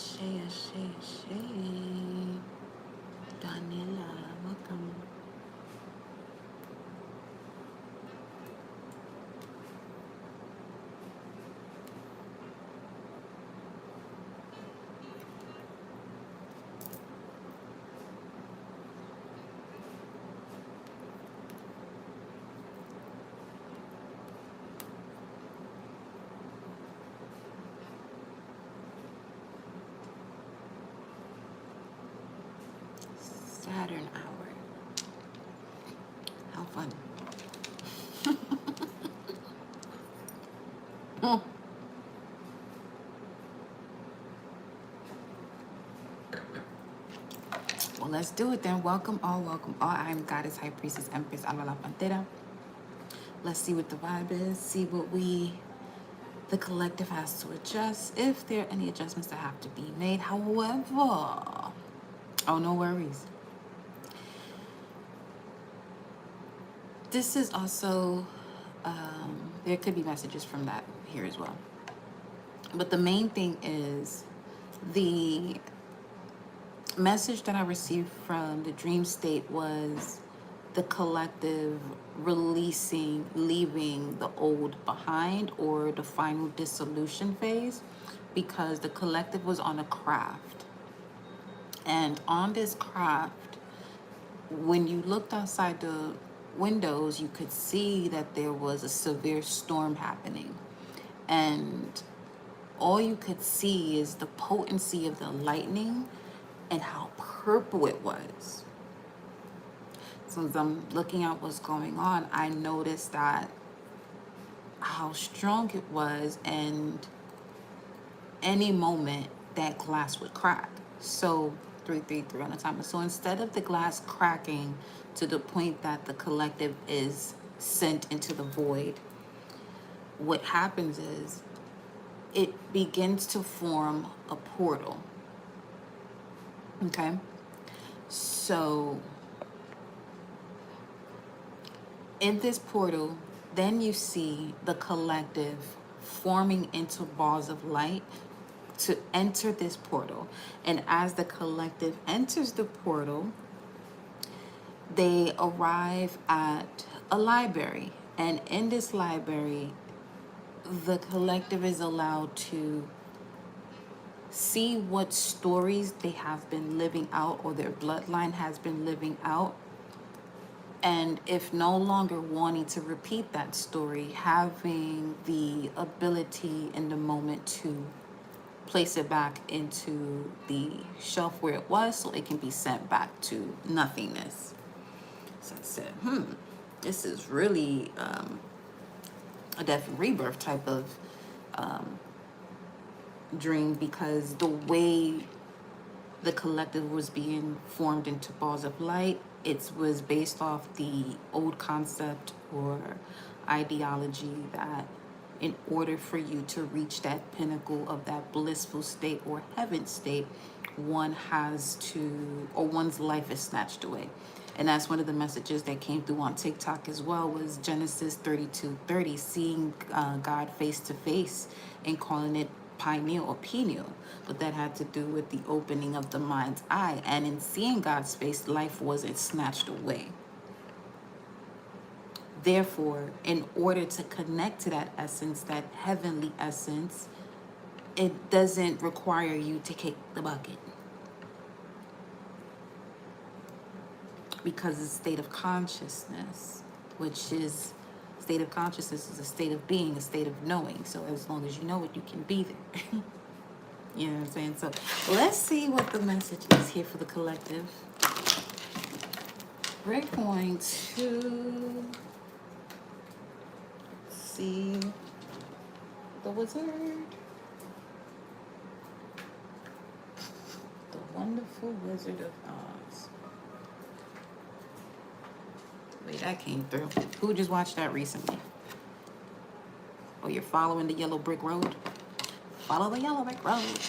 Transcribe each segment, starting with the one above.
Ashe. Daniela, welcome. Saturn hour. How fun. Well, let's do it then. Welcome all, welcome all. I'm Goddess High Priestess Empress Alba La Pantera. Let's see what the vibe is. See what the collective has to adjust. If there are any adjustments that have to be made. However, oh, no worries. This is also, there could be messages from that here as well. But the main thing is the message that I received from the dream state was the collective releasing, leaving the old behind, or the final dissolution phase, because the collective was on a craft. And on this craft, when you looked outside the windows, you could see that there was a severe storm happening. And all you could see is the potency of the lightning and how purple it was. So as I'm looking at what's going on, I noticed that how strong it was, and any moment that glass would crack. So 333 on the timer. So instead of the glass cracking to the point that the collective is sent into the void, what happens is it begins to form a portal. Okay? So in this portal, then you see the collective forming into balls of light to enter this portal. And as the collective enters the portal, they arrive at a library. And in this library, the collective is allowed to see what stories they have been living out, or their bloodline has been living out. And if no longer wanting to repeat that story, having the ability in the moment to place it back into the shelf where it was, so it can be sent back to nothingness. So I said, this is really a death and rebirth type of dream, because the way the collective was being formed into balls of light, it was based off the old concept or ideology that in order for you to reach that pinnacle of that blissful state or heaven state, one has to, or one's life is snatched away. And that's one of the messages that came through on TikTok as well, was Genesis 32:30, seeing God face to face and calling it pineal or pineal. But that had to do with the opening of the mind's eye. And in seeing God's face, life wasn't snatched away. Therefore, in order to connect to that essence, that heavenly essence, it doesn't require you to kick the bucket. Because it's a state of consciousness, which is, state of consciousness is a state of being, a state of knowing. So as long as you know it, you can be there. You know what I'm saying? So let's see what the message is here for the collective. We're going to see the wizard. The wonderful Wizard of Oz. Wait, that came through. Who just watched that recently? Oh, you're following the yellow brick road? Follow the yellow brick road.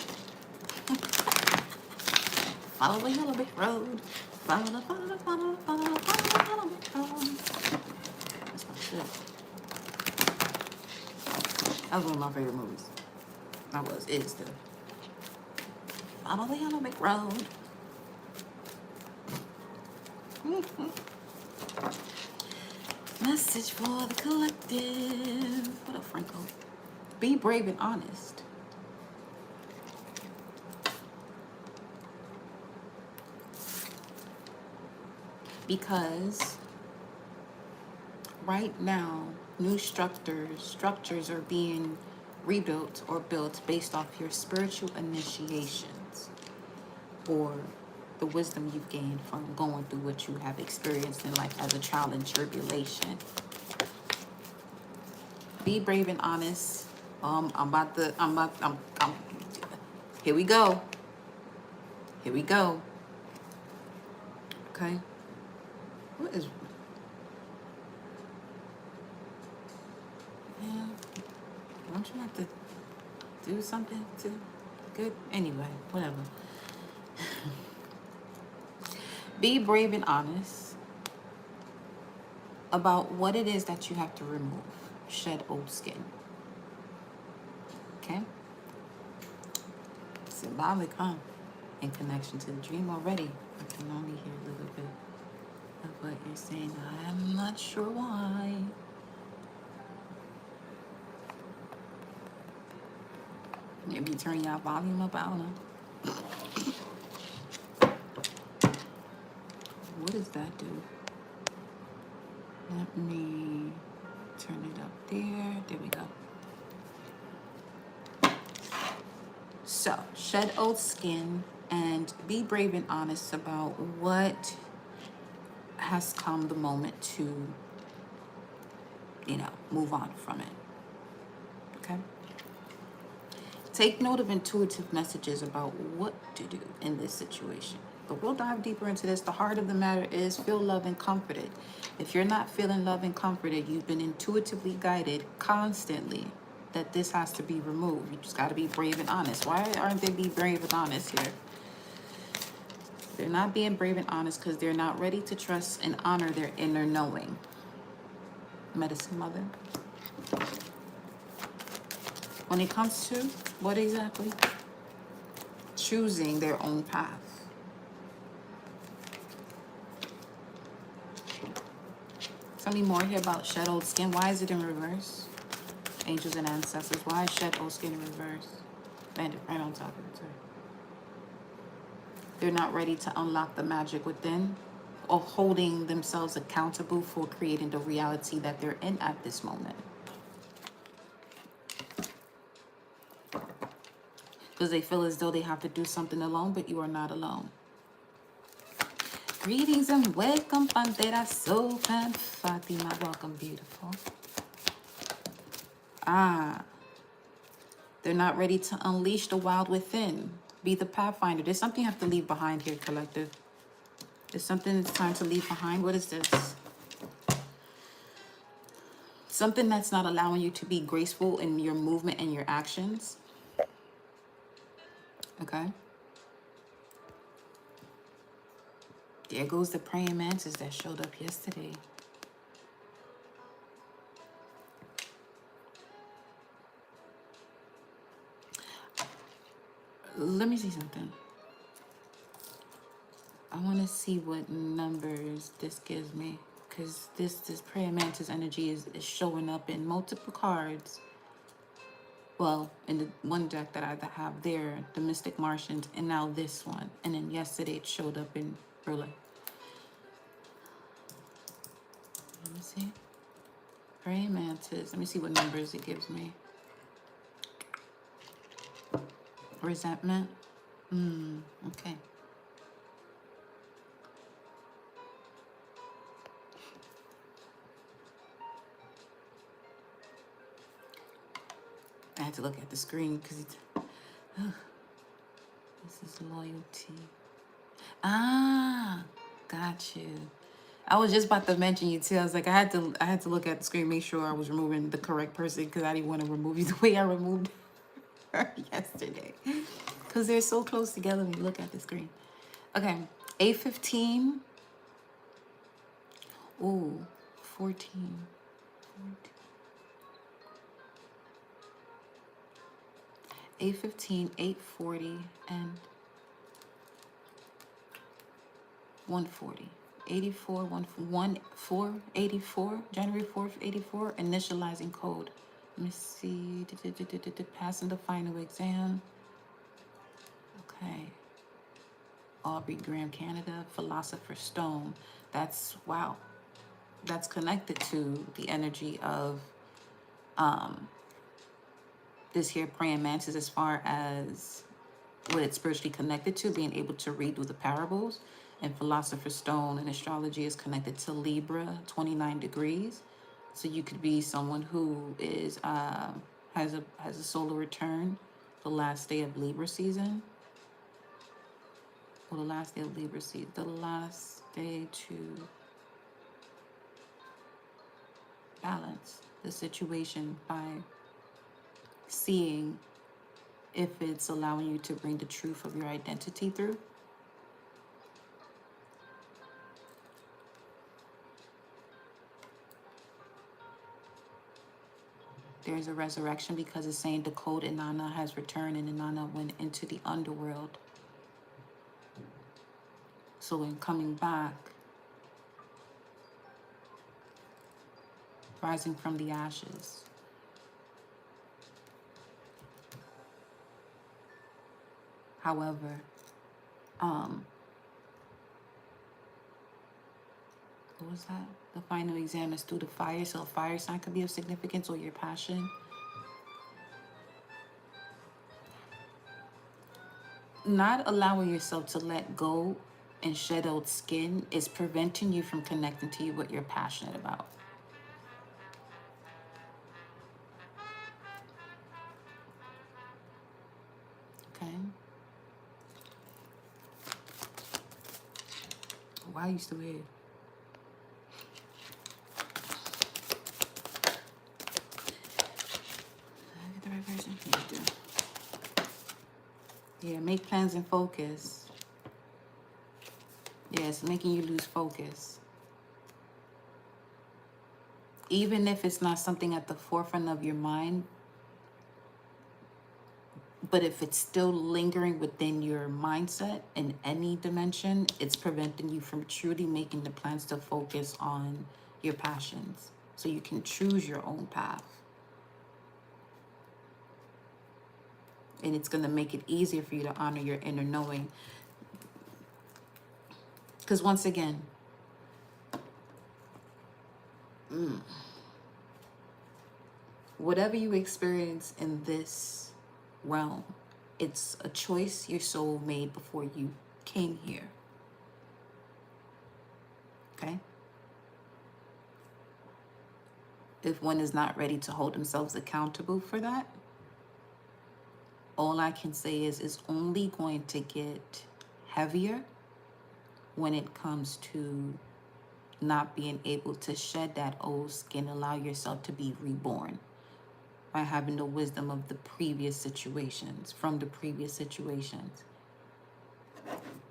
Follow the yellow brick road. Follow the yellow brick road. That's my shit. That was one of my favorite movies. Is still. Follow the yellow brick road. Message for the collective. What up, Franco? Be brave and honest. Because right now, new structures are being rebuilt or built based off your spiritual initiations or the wisdom you've gained from going through what you have experienced in life as a trial and tribulation. Be brave and honest. Here we go. Here we go. Okay. What is, yeah, don't you have to do something to good? Anyway, whatever. Be brave and honest about what it is that you have to remove. Shed old skin. Okay? Symbolic, huh? In connection to the dream already. I can only hear a little bit of what you're saying. I'm not sure why. Maybe turn your volume up. I don't know. What does that do? Let me turn it up there. There we go. So, shed old skin and be brave and honest about what has come the moment to, move on from it. Okay? Take note of intuitive messages about what to do in this situation. But we'll dive deeper into this. The heart of the matter is feel loved and comforted. If you're not feeling loved and comforted, you've been intuitively guided constantly that this has to be removed. You just got to be brave and honest. Why aren't they being brave and honest here? They're not being brave and honest because they're not ready to trust and honor their inner knowing. Medicine Mother. When it comes to what exactly? Choosing their own path. Something more here about shed old skin. Why is it in reverse? Angels and ancestors. Why is shed old skin in reverse? Bandit right on top of it, too. They're not ready to unlock the magic within or holding themselves accountable for creating the reality that they're in at this moment. Because they feel as though they have to do something alone, but you are not alone. Greetings and welcome, Pantera Soul and Fatima. Welcome, beautiful. They're not ready to unleash the wild within. Be the pathfinder. There's something you have to leave behind here, collective. There's something it's time to leave behind. What is this? Something that's not allowing you to be graceful in your movement and your actions. Okay? There goes the praying mantis that showed up yesterday. Let me see something. I want to see what numbers this gives me. Because this praying mantis energy is showing up in multiple cards. Well, in the one deck that I have there, the Mystic Martians, and now this one. And then yesterday it showed up in real life. Let me see. Praying mantis. Let me see what numbers it gives me. Resentment. Okay. I had to look at the screen because it's... This is loyalty. Got you. I was just about to mention you too. I was like, I had to look at the screen, make sure I was removing the correct person because I didn't want to remove you the way I removed her yesterday. Because they're so close together when you look at the screen. Okay, 8:15. Ooh, 14. 8:15, 8:40, and 140. 84, 484, January 4th, 84, initializing code. Let me see. Passing the final exam. Okay. Aubrey Graham, Canada, Philosopher's Stone. That's, wow. That's connected to the energy of this here praying mantis, as far as what it's spiritually connected to, being able to read through the parables. And Philosopher's Stone in astrology is connected to Libra, 29 degrees. So you could be someone who is has a solar return the last day of Libra season. Or the last day of Libra season. The last day to balance the situation by seeing if it's allowing you to bring the truth of your identity through. There's a resurrection because it's saying the code Inanna has returned and Inanna went into the underworld. So in coming back, rising from the ashes. However, what was that? The final exam is through the fire. So a fire sign could be of significance, or your passion. Not allowing yourself to let go and shed old skin is preventing you from connecting to what you're passionate about. Okay? Why are you still here? Get the right person? Yeah, you do. Yeah, make plans and focus. Yeah, it's making you lose focus. Even if it's not something at the forefront of your mind, but if it's still lingering within your mindset in any dimension, it's preventing you from truly making the plans to focus on your passions so you can choose your own path. And it's going to make it easier for you to honor your inner knowing. Because once again, whatever you experience in this realm, it's a choice your soul made before you came here. Okay? If one is not ready to hold themselves accountable for that, all I can say is it's only going to get heavier when it comes to not being able to shed that old skin, allow yourself to be reborn by having the wisdom of the previous situations, from the previous situations.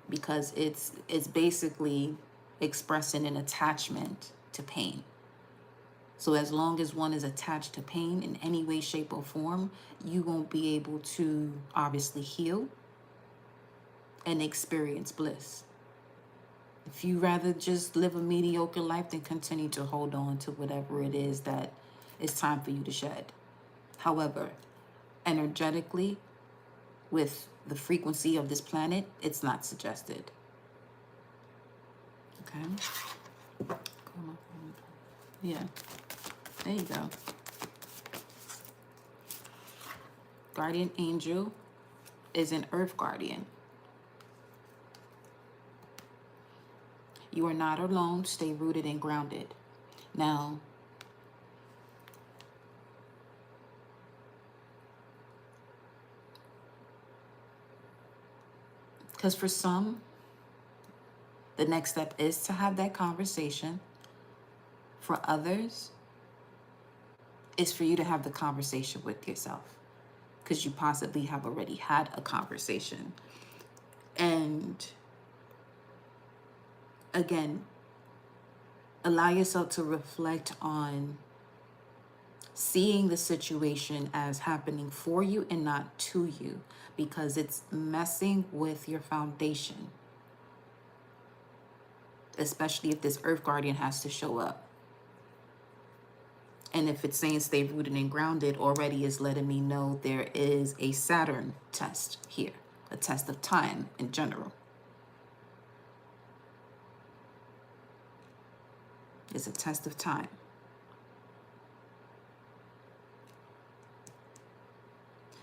Because it's basically expressing an attachment to pain. So as long as one is attached to pain in any way, shape, or form, you won't be able to obviously heal and experience bliss. If you rather just live a mediocre life, then continue to hold on to whatever it is that it's time for you to shed. However, energetically, with the frequency of this planet, it's not suggested. Okay? Yeah. There you go. Guardian angel is an earth guardian. You are not alone. Stay rooted and grounded. Now, because for some, the next step is to have that conversation. For others, is for you to have the conversation with yourself, because you possibly have already had a conversation. And again, allow yourself to reflect on seeing the situation as happening for you and not to you, because it's messing with your foundation. especially if this earth guardian has to show up. And if it's saying stay rooted and grounded, already is letting me know there is a Saturn test here, a test of time in general. It's a test of time.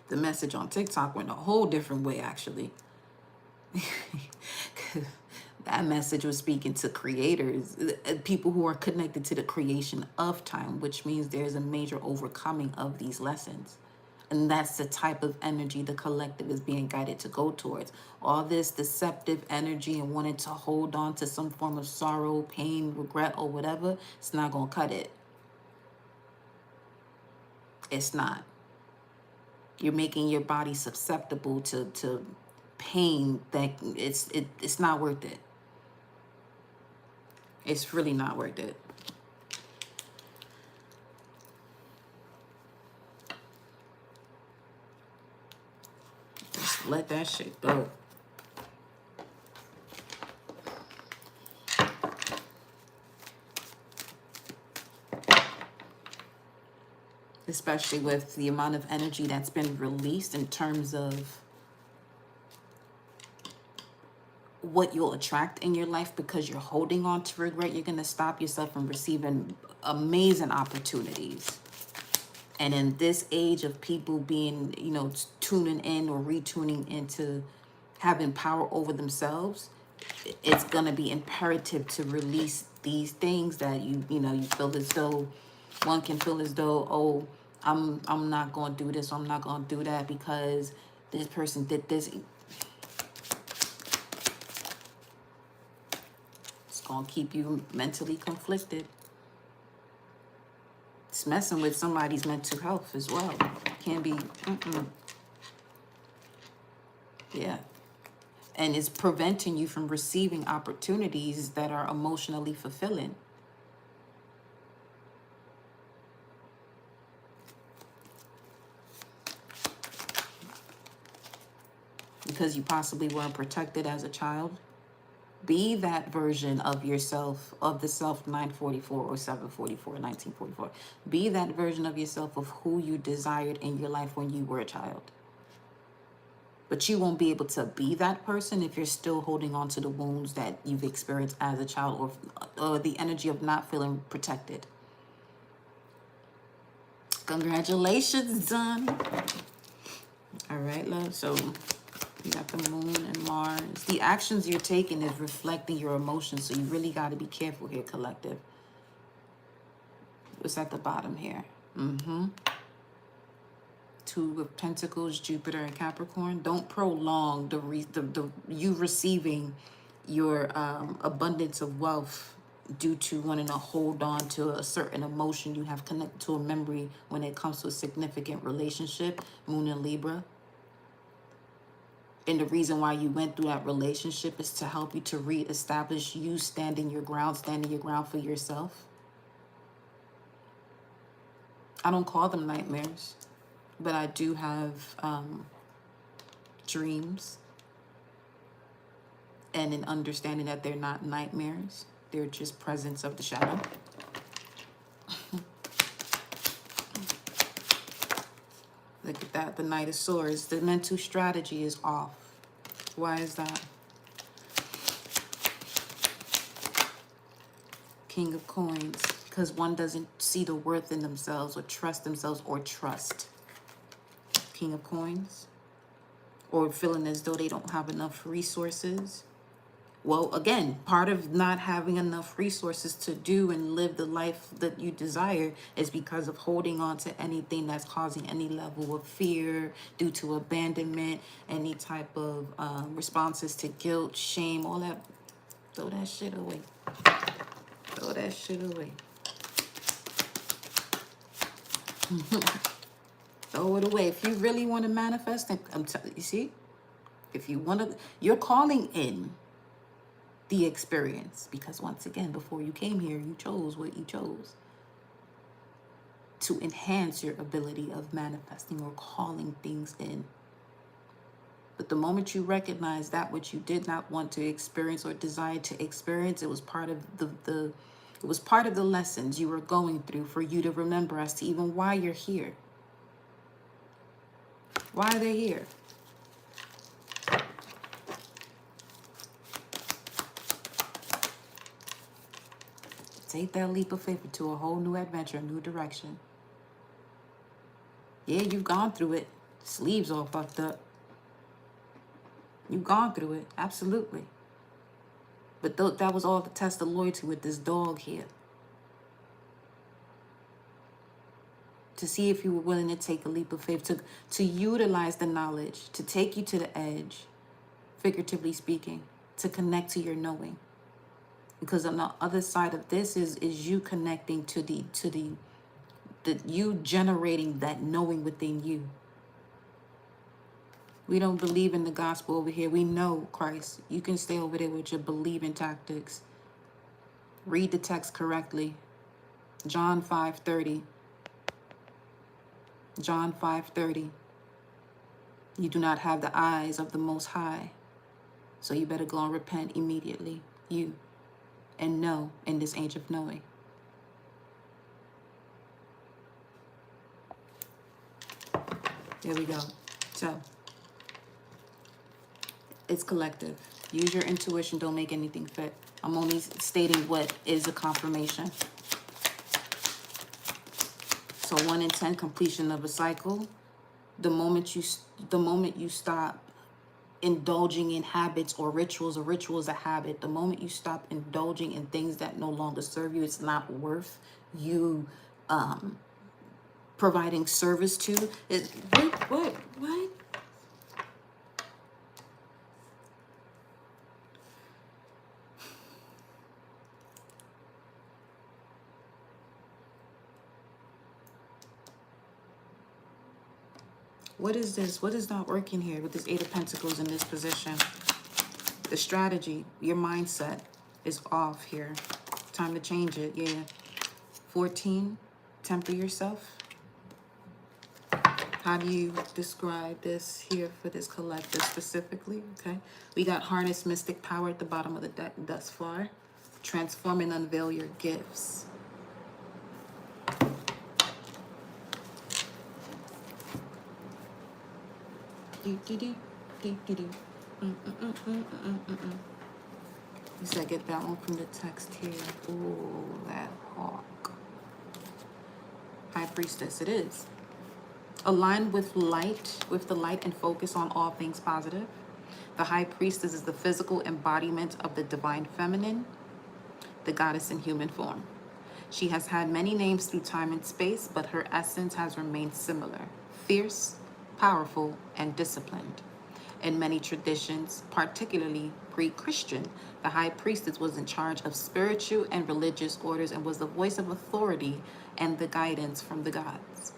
The message on TikTok went a whole different way, actually. That message was speaking to creators, people who are connected to the creation of time, which means there's a major overcoming of these lessons. And that's the type of energy the collective is being guided to go towards. All this deceptive energy and wanting to hold on to some form of sorrow, pain, regret, or whatever, it's not going to cut it. It's not. You're making your body susceptible to pain that it's not worth it. It's really not worth it. Just let that shit go. Especially with the amount of energy that's been released in terms of what you'll attract in your life, because you're holding on to regret. You're going to stop yourself from receiving amazing opportunities. And in this age of people being, you know, tuning in or retuning into having power over themselves, it's going to be imperative to release these things that you know, you feel as though, one can feel as though, oh, I'm not going to do this, or I'm not going to do that because this person did this. It's going to keep you mentally conflicted. It's messing with somebody's mental health as well. Can be, yeah. And it's preventing you from receiving opportunities that are emotionally fulfilling. Because you possibly weren't protected as a child. Be that version of yourself, of the self 944 or 744, 1944. Be that version of yourself of who you desired in your life when you were a child. But you won't be able to be that person if you're still holding on to the wounds that you've experienced as a child, or the energy of not feeling protected. Congratulations, Donnie. All right, love. So you got the moon and Mars. The actions you're taking is reflecting your emotions, so you really got to be careful here, collective. What's at the bottom here? Two of Pentacles, Jupiter and Capricorn. Don't prolong the you receiving your abundance of wealth due to wanting to hold on to a certain emotion you have connected to a memory when it comes to a significant relationship. Moon and Libra. And the reason why you went through that relationship is to help you to reestablish you standing your ground for yourself. I don't call them nightmares, but I do have dreams, and in understanding that they're not nightmares, they're just presence of the shadow. Look at that, the Knight of Swords. The mental strategy is off. Why is that? King of Coins. Because one doesn't see the worth in themselves or trust themselves or trust. King of Coins. Or feeling as though they don't have enough resources. Well, again, part of not having enough resources to do and live the life that you desire is because of holding on to anything that's causing any level of fear due to abandonment, any type of responses to guilt, shame, all that. Throw that shit away. Throw that shit away. Throw it away. If you really want to manifest, you see, if you want to, you're calling in the experience, because once again, before you came here, you chose what you chose to enhance your ability of manifesting or calling things in. But the moment you recognize that which you did not want to experience or desire to experience, it was part of it was part of the lessons you were going through for you to remember as to even why you're here. Why are they here? Take that leap of faith into a whole new adventure, a new direction. Yeah, you've gone through it. Sleeves all fucked up. You've gone through it, absolutely. But that was all the test of loyalty with this dog here. To see if you were willing to take a leap of faith, to utilize the knowledge, to take you to the edge, figuratively speaking, to connect to your knowing. Because on the other side of this is you connecting to the you generating that knowing within you. We don't believe in the gospel over here. We know Christ. You can stay over there with your believing tactics. Read the text correctly. John 5:30. John 5:30. You do not have the eyes of the Most High. So you better go and repent immediately. You. And know in this age of knowing. There we go. So, it's collective. Use your intuition. Don't make anything fit. I'm only stating what is a confirmation. So 1 in 10, completion of a cycle. The moment you stop indulging in habits or rituals, a ritual is a habit. The moment you stop indulging in things that no longer serve you, it's not worth you providing service to. What? What is this? What is not working here with this 8 of Pentacles in this position? The strategy, your mindset is off here. Time to change it, yeah. 14, temper yourself. How do you describe this here for this collective specifically? Okay, we got harness mystic power at the bottom of the deck thus far. Transform and unveil your gifts. You said get that one from the text here. Ooh, that hawk. High Priestess, it is. Align with the light and focus on all things positive. The High Priestess is the physical embodiment of the divine feminine, the goddess in human form. She has had many names through time and space, but her essence has remained similar: fierce, powerful, and disciplined. In many traditions, particularly pre-Christian, the High Priestess was in charge of spiritual and religious orders and was the voice of authority and the guidance from the gods.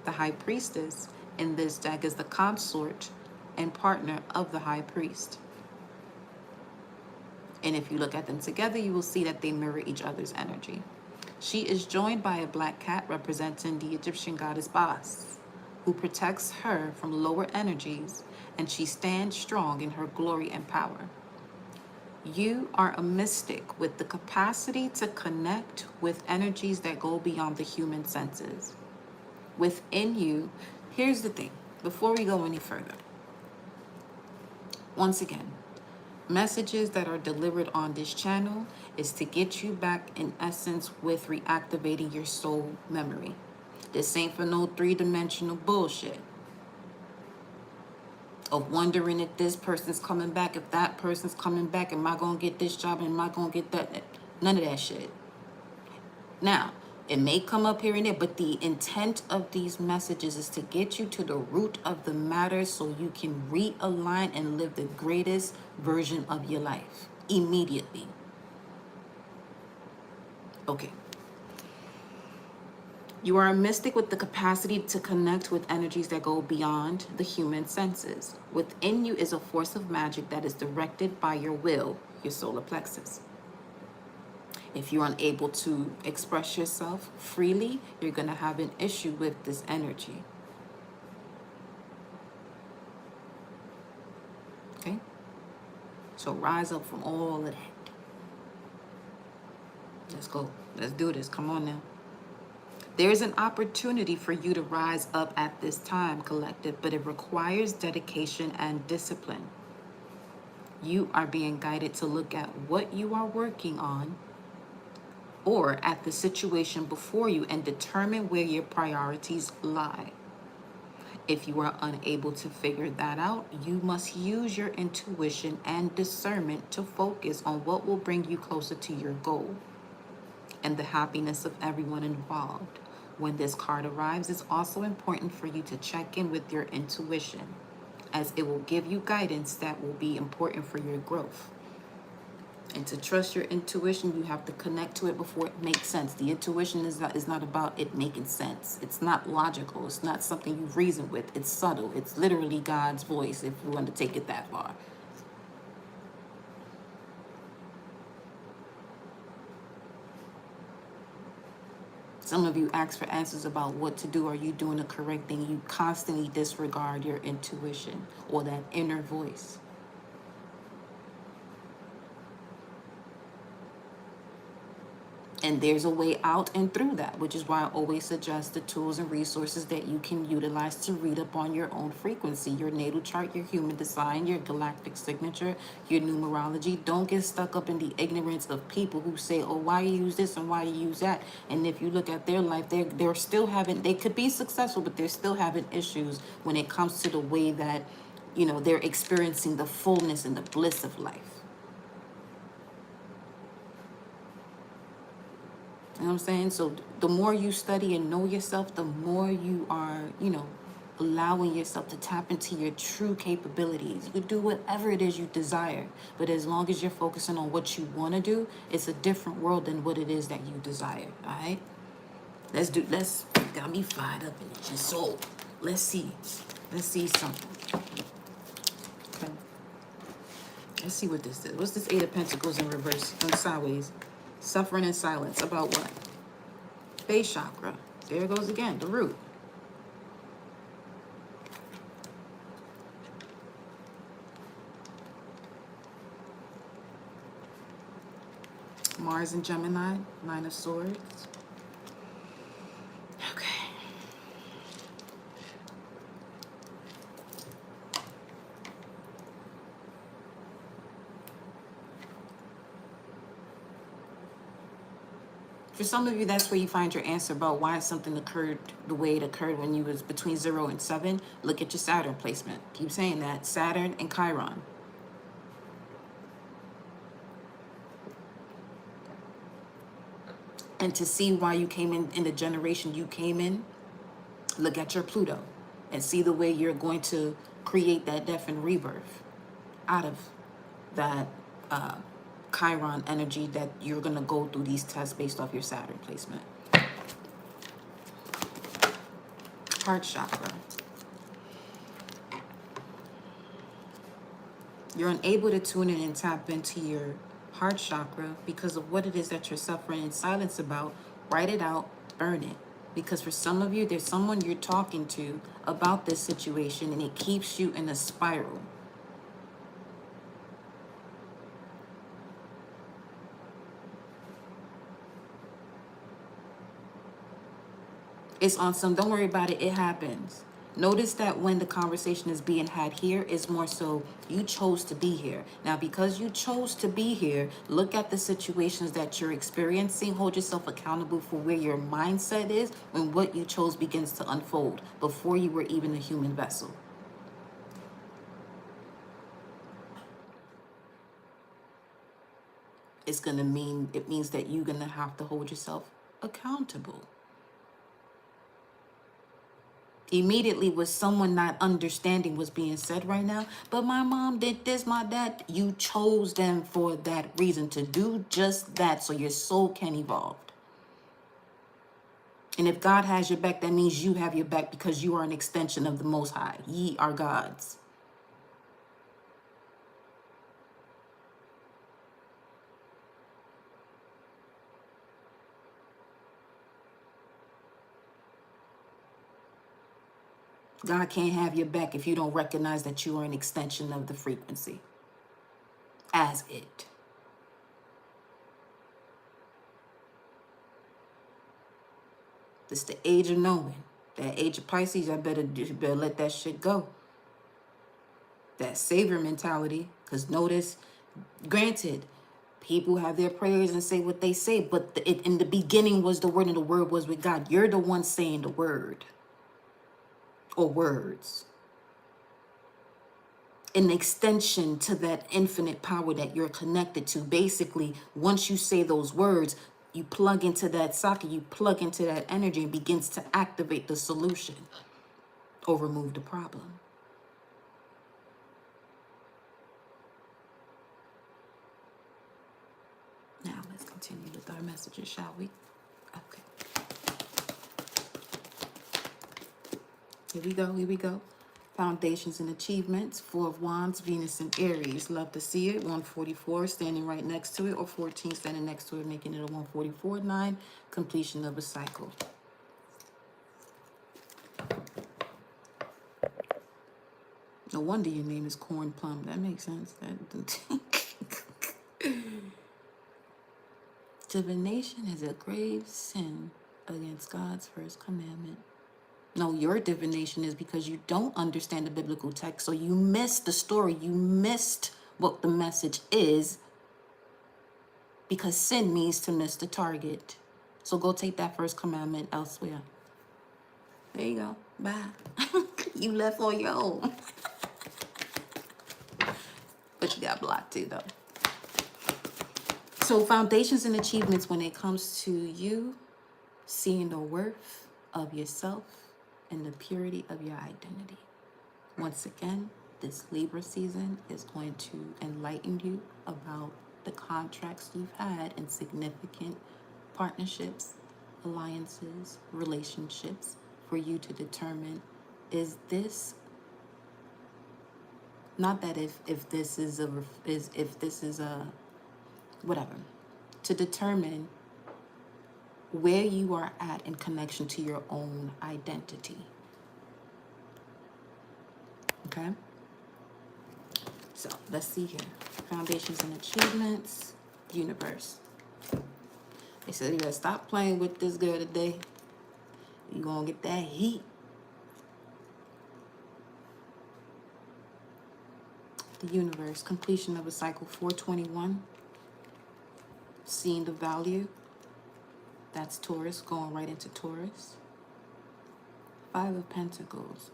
The High Priestess in this deck is the consort and partner of the High Priest. And if you look at them together, you will see that they mirror each other's energy. She is joined by a black cat representing the Egyptian goddess Bas, who protects her from lower energies, and she stands strong in her glory and power. You are a mystic with the capacity to connect with energies that go beyond the human senses. Within you, here's the thing, before we go any further. Once again, messages that are delivered on this channel is to get you back in essence with reactivating your soul memory. This ain't for no three-dimensional bullshit of wondering if this person's coming back, if that person's coming back, am I gonna get this job, am I gonna get that? None of that shit. Now, it may come up here and there, but the intent of these messages is to get you to the root of the matter so you can realign and live the greatest version of your life immediately. Okay. You are a mystic with the capacity to connect with energies that go beyond the human senses. Within you is a force of magic that is directed by your will, your solar plexus. If you're unable to express yourself freely, you're going to have an issue with this energy. So rise up from all of that. Let's go. Let's do this. Come on now. There's an opportunity for you to rise up at this time, collective, but it requires dedication and discipline. You are being guided to look at what you are working on or at the situation before you and determine where your priorities lie. If you are unable to figure that out, you must use your intuition and discernment to focus on what will bring you closer to your goal and the happiness of everyone involved. When this card arrives, it's also important for you to check in with your intuition, as it will give you guidance that will be important for your growth. And to trust your intuition, you have to connect to it before it makes sense. The intuition is not about it making sense. It's not logical. It's not something you reason with. It's subtle. It's literally God's voice, if you want to take it that far. Some of you ask for answers about what to do. Are you doing the correct thing? You constantly disregard your intuition or that inner voice. And there's a way out and through that, which is why I always suggest the tools and resources that you can utilize to read up on your own frequency, your natal chart, your human design, your galactic signature, your numerology. Don't get stuck up in the ignorance of people who say, oh, why you use this and why you use that. And if you look at their life, they're still having, they could be successful, but they're still having issues when it comes to the way that, they're experiencing the fullness and the bliss of life. You know what I'm saying? So the more you study and know yourself, the more you are, allowing yourself to tap into your true capabilities. You can do whatever it is you desire, but as long as you're focusing on what you want to do, it's a different world than what it is that you desire. All right? Got me fired up in your soul. Let's see something. Okay. Let's see what this is. What's this Eight of Pentacles in reverse and sideways? Suffering in silence. About what? Base chakra. There it goes again. The root. Mars and Gemini. Nine of Swords. Okay. For some of you, that's where you find your answer about why something occurred the way it occurred when you was between 0 and 7. Look at your Saturn placement. Keep saying that. Saturn and Chiron. And to see why you came in the generation you came in, look at your Pluto and see the way you're going to create that death and rebirth out of that Chiron energy that you're going to go through these tests based off your Saturn placement. Heart chakra. You're unable to tune in and tap into your heart chakra because of what it is that you're suffering in silence about. Write it out, burn it. Because for some of you, there's someone you're talking to about this situation and it keeps you in a spiral. It's on some, don't worry about it, it happens. Notice that when the conversation is being had here, it's more so you chose to be here. Now, because you chose to be here, look at the situations that you're experiencing. Hold yourself accountable for where your mindset is when what you chose begins to unfold before you were even a human vessel. It means that you're going to have to hold yourself accountable. Immediately with someone not understanding what's being said right now, but my mom did this, my dad, you chose them for that reason, to do just that so your soul can evolve. And if God has your back, that means you have your back because you are an extension of the Most High. Ye are gods. God can't have your back if you don't recognize that you are an extension of the frequency. as it. This the age of knowing. That age of Pisces, I better let that shit go. That savior mentality. Because notice, granted, people have their prayers and say what they say, but in the beginning was the word and the word was with God. You're the one saying the word or words. An extension to that infinite power that you're connected to. Basically, once you say those words, you plug into that socket, you plug into that energy and begins to activate the solution or remove the problem. Now let's continue with our messages, shall we? Okay. Here we go, here we go. Foundations and achievements, 4 of Wands, Venus and Aries. Love to see it. 144 standing right next to it, or 14 standing next to it, making it a 144. 9, completion of a cycle. No wonder your name is Corn Plum. That makes sense. Divination is a grave sin against God's first commandment. No, your divination is because you don't understand the biblical text, so you missed the story. You missed what the message is, because sin means to miss the target. So go take that first commandment elsewhere. There you go. Bye. You left on your own. But you got blocked too, though. So foundations and achievements when it comes to you seeing the worth of yourself and the purity of your identity. Once again, this Libra season is going to enlighten you about the contracts you've had in significant partnerships, alliances, relationships, for you to determine, is this, not that if this is a whatever, to determine where you are at in connection to your own identity. Okay? So let's see here. Foundations and achievements, universe. They said you gotta stop playing with this girl today. You're gonna get that heat. The universe, completion of a cycle, 421. Seeing the value. That's Taurus, going right into Taurus. 5 of Pentacles.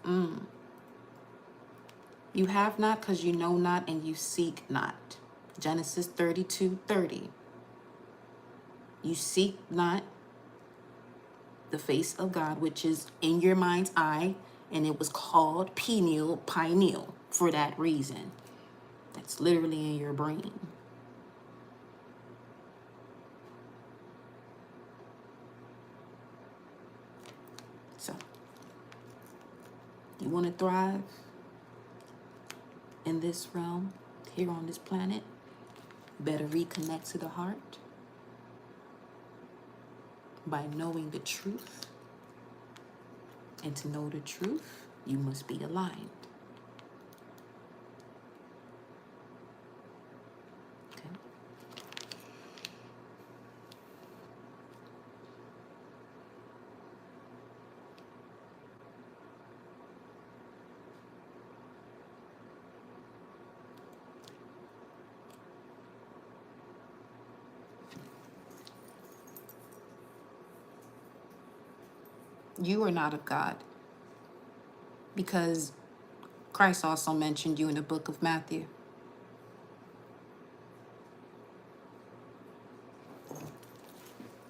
You have not because you know not, and you seek not. Genesis 32:30. You seek not the face of God, which is in your mind's eye, and it was called pineal for that reason. That's literally in your brain. So, you want to thrive in this realm, here on this planet, you better reconnect to the heart by knowing the truth. And to know the truth, you must be aligned. Okay. You are not of God, because Christ also mentioned you in the book of Matthew.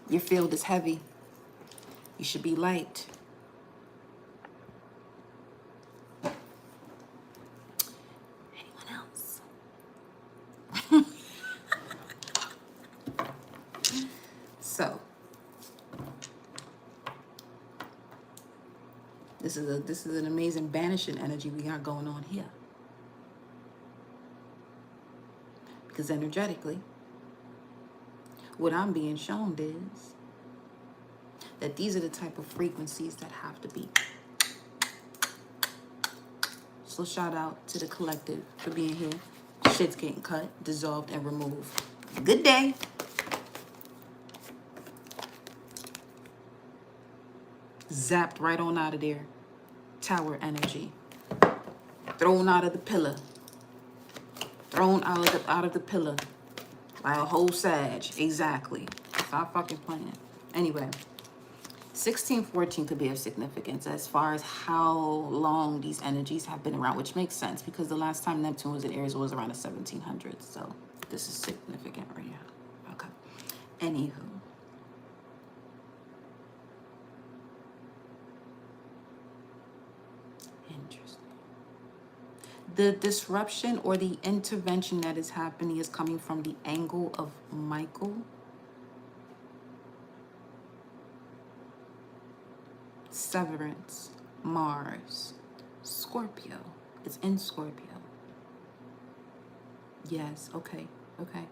Your field is heavy. You should be light. Anyone else? So, this is an amazing banishing energy we got going on here. Because energetically, what I'm being shown is that these are the type of frequencies that have to be. So shout out to the collective for being here. Shit's getting cut, dissolved, and removed. Good day. Zapped right on out of there. Tower energy. Thrown out of the pillar. Thrown out of the pillar. By a whole sag. Exactly. Stop fucking playing. Anyway. 1614 could be of significance as far as how long these energies have been around, which makes sense because the last time Neptune was in Aries was around the 1700s. So this is significant right now. Okay. Anywho. Interesting. The disruption or the intervention that is happening is coming from the angle of Michael. Severance, Mars, Scorpio. It's in Scorpio. Yes, okay, okay.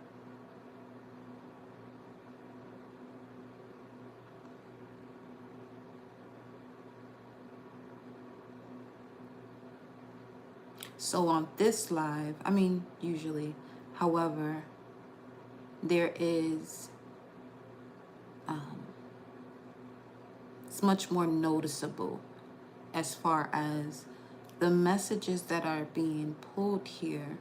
So on this live, I mean, usually, however, there is, it's much more noticeable as far as the messages that are being pulled here.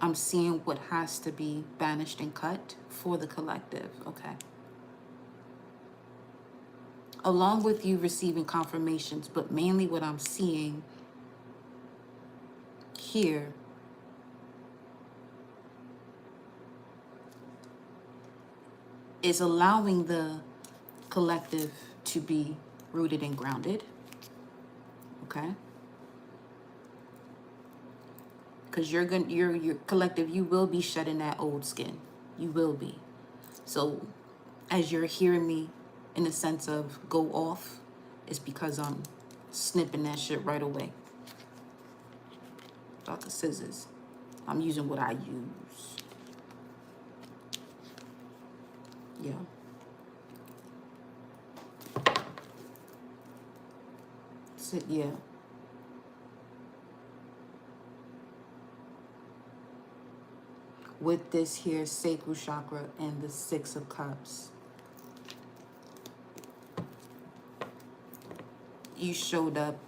I'm seeing what has to be banished and cut for the collective, okay? Along with you receiving confirmations, but mainly what I'm seeing here is allowing the collective to be rooted and grounded, okay? Because you're collective, you will be shedding that old skin. You will be. So as you're hearing me in the sense of go off, it's because I'm snipping that shit right away. Like the scissors. I'm using what I use. Yeah. So, yeah. With this here sacral chakra and the 6 of Cups, you showed up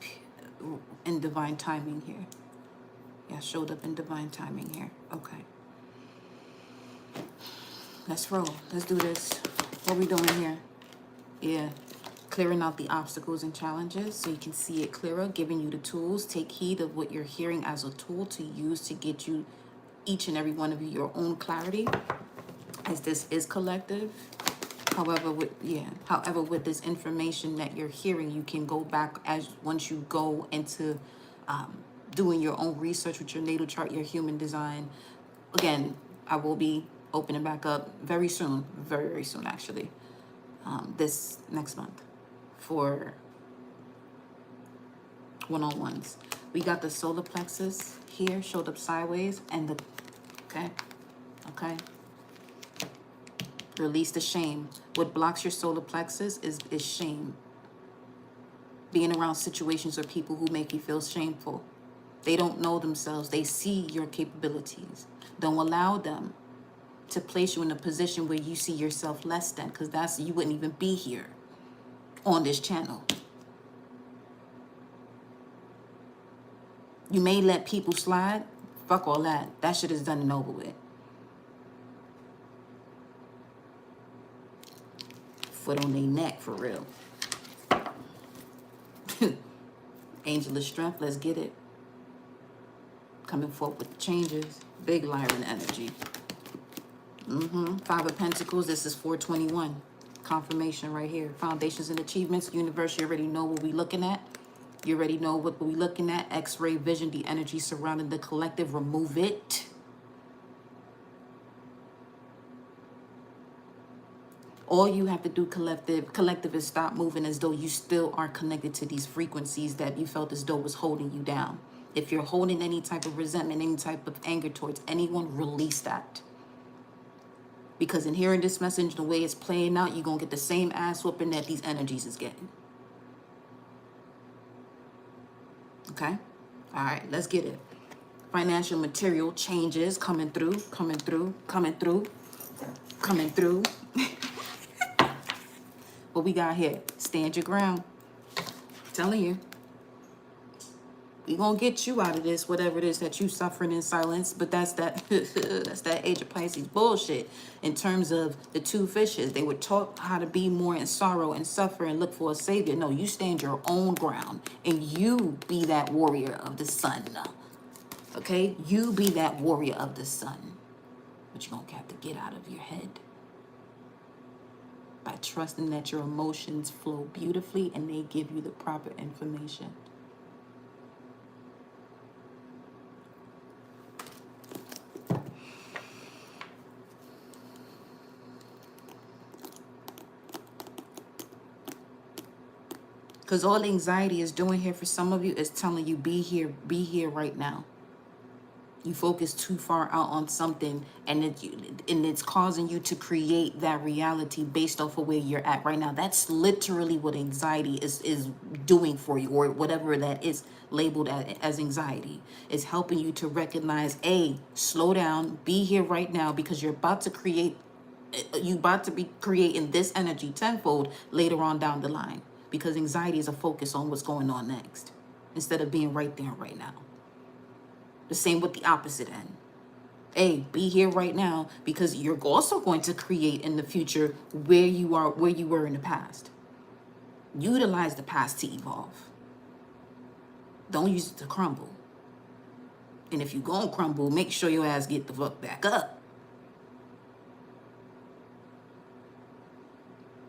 in divine timing here. Yeah, showed up in divine timing here. Okay. Let's roll. Let's do this. What are we doing here? Yeah. Clearing out the obstacles and challenges so you can see it clearer, giving you the tools. Take heed of what you're hearing as a tool to use to get you, each and every one of you, your own clarity, as this is collective. However, with this information that you're hearing, you can go back as once you go into doing your own research with your natal chart, your human design. Again, I will be opening back up very soon, very, very soon, actually, this next month for one-on-ones. We got the solar plexus here, showed up sideways, and the, okay. Release the shame. What blocks your solar plexus is shame. Being around situations or people who make you feel shameful. They don't know themselves. They see your capabilities. Don't allow them to place you in a position where you see yourself less than, because you wouldn't even be here on this channel. You may let people slide. Fuck all that. That shit is done and over with. Foot on their neck, for real. Angel of strength, let's get it. Coming forth with the changes. Big Lyran energy. 5 of Pentacles, this is 421. Confirmation right here. Foundations and achievements. Universe, you already know what we're looking at. You already know what we're looking at. X-ray vision, the energy surrounding the collective. Remove it. All you have to do, collective, is stop moving as though you still are connected to these frequencies that you felt as though was holding you down. If you're holding any type of resentment, any type of anger towards anyone, release that. Because in hearing this message, the way it's playing out, you're going to get the same ass whooping that these energies is getting. Okay? All right, let's get it. Financial material changes coming through, coming through, coming through, coming through. What we got here? Stand your ground. Telling you. We gonna get you out of this, whatever it is that you suffering in silence. But that's that that's that Age of Pisces bullshit. In terms of the two fishes, they were taught how to be more in sorrow and suffer and look for a savior. No, you stand your own ground and you be that warrior of the sun. Okay, you be that warrior of the sun. But you're gonna have to get out of your head by trusting that your emotions flow beautifully and they give you the proper information. Because all anxiety is doing here for some of you is telling you, be here right now. You focus too far out on something and it's causing you to create that reality based off of where you're at right now. That's literally what anxiety is doing for you, or whatever that is labeled as anxiety. It's helping you to recognize, slow down, be here right now, because you're about to create, be creating this energy tenfold later on down the line. Because anxiety is a focus on what's going on next instead of being right there right now. The same with the opposite end. Be here right now, because you're also going to create in the future where you were in the past. Utilize the past to evolve. Don't use it to crumble. And if you gonna crumble, make sure your ass get the fuck back up.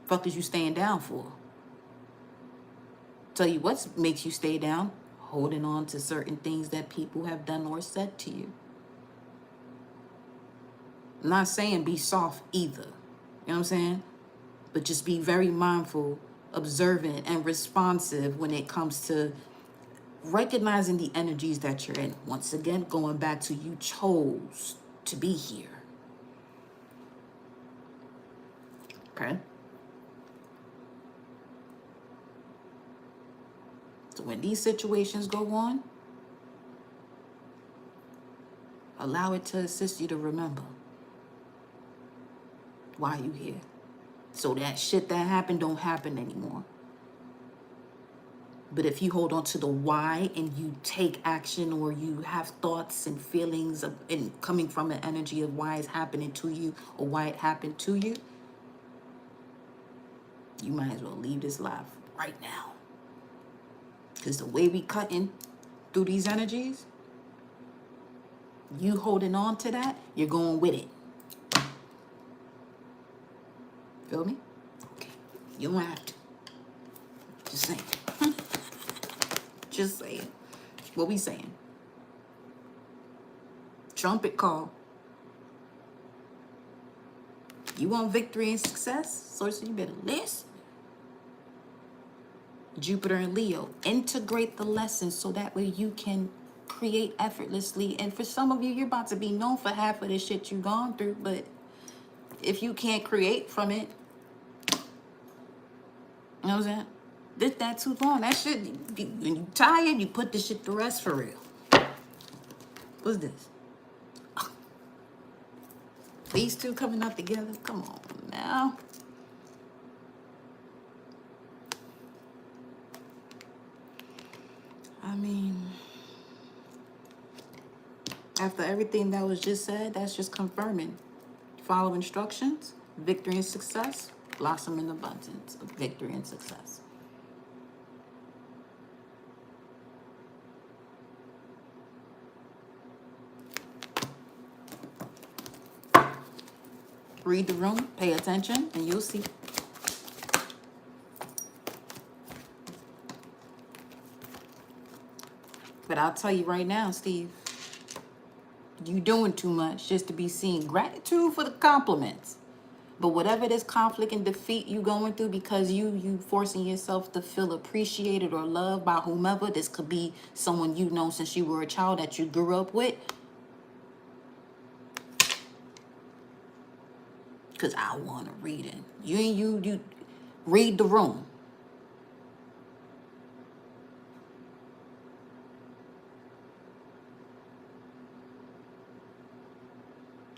Fuck is you staying down for? Tell you what makes you stay down: holding on to certain things that people have done or said to you. I'm not saying be soft either. You know what I'm saying? But just be very mindful, observant, and responsive when it comes to recognizing the energies that you're in. Once again, going back to, you chose to be here. Okay? So when these situations go on, allow it to assist you to remember why you here. So that shit that happened don't happen anymore. But if you hold on to the why and you take action, or you have thoughts and feelings and coming from an energy of why it's happening to you or why it happened to you, you might as well leave this life right now. Because the way we cutting through these energies, you holding on to that, you're going with it. Feel me? Okay. You don't have to. Just saying. Just saying. What we saying? Trumpet call. You want victory and success? So you better listen. Jupiter and Leo, integrate the lessons so that way you can create effortlessly. And for some of you, you're about to be known for half of the shit you've gone through. But if you can't create from it, you know what I'm saying? Did that too long. That shit, when you tired, you put this shit to rest for real. What's this? These two coming up together? Come on now. I mean, after everything that was just said, that's just confirming. Follow instructions, victory and success, blossom in abundance of victory and success. Read the room, pay attention, and you'll see. But I'll tell you right now, Steve, you doing too much just to be seen. Gratitude for the compliments. But whatever this conflict and defeat you going through because you forcing yourself to feel appreciated or loved by whomever, this could be someone you've known since you were a child that you grew up with. Because I want to read it. You read the room.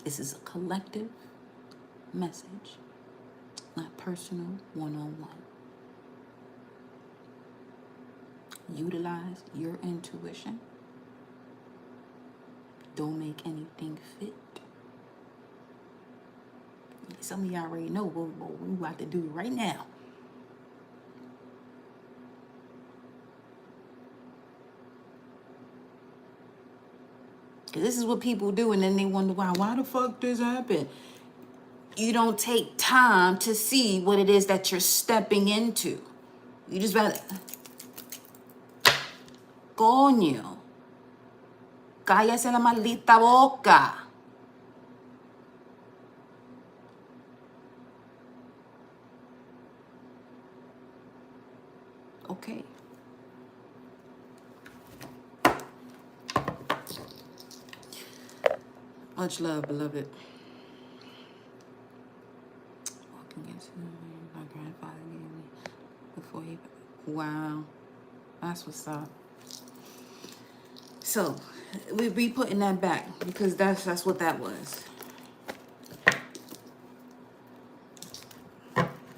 This is a collective message, not personal, one-on-one. Utilize your intuition. Don't make anything fit. Some of y'all already know what we about to do right now. Because this is what people do, and then they wonder why the fuck this happened? You don't take time to see what it is that you're stepping into. You just rather... Coño. Cállese la maldita boca. Okay. Much love, beloved. Walking into my grandfather gave me before he... Wow. That's what's up. So, we be putting that back because that's what that was.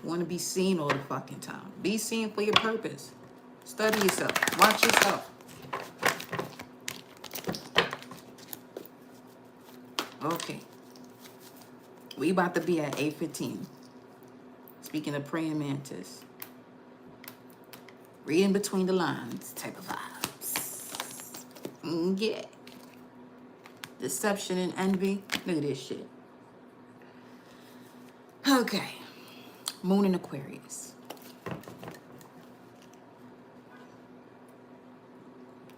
Want to be seen all the fucking time. Be seen for your purpose. Study yourself. Watch yourself. Okay. We about to be at 8:15. Speaking of praying mantis. Reading between the lines type of vibes. Yeah. Deception and envy. Look at this shit. Okay. Moon in Aquarius.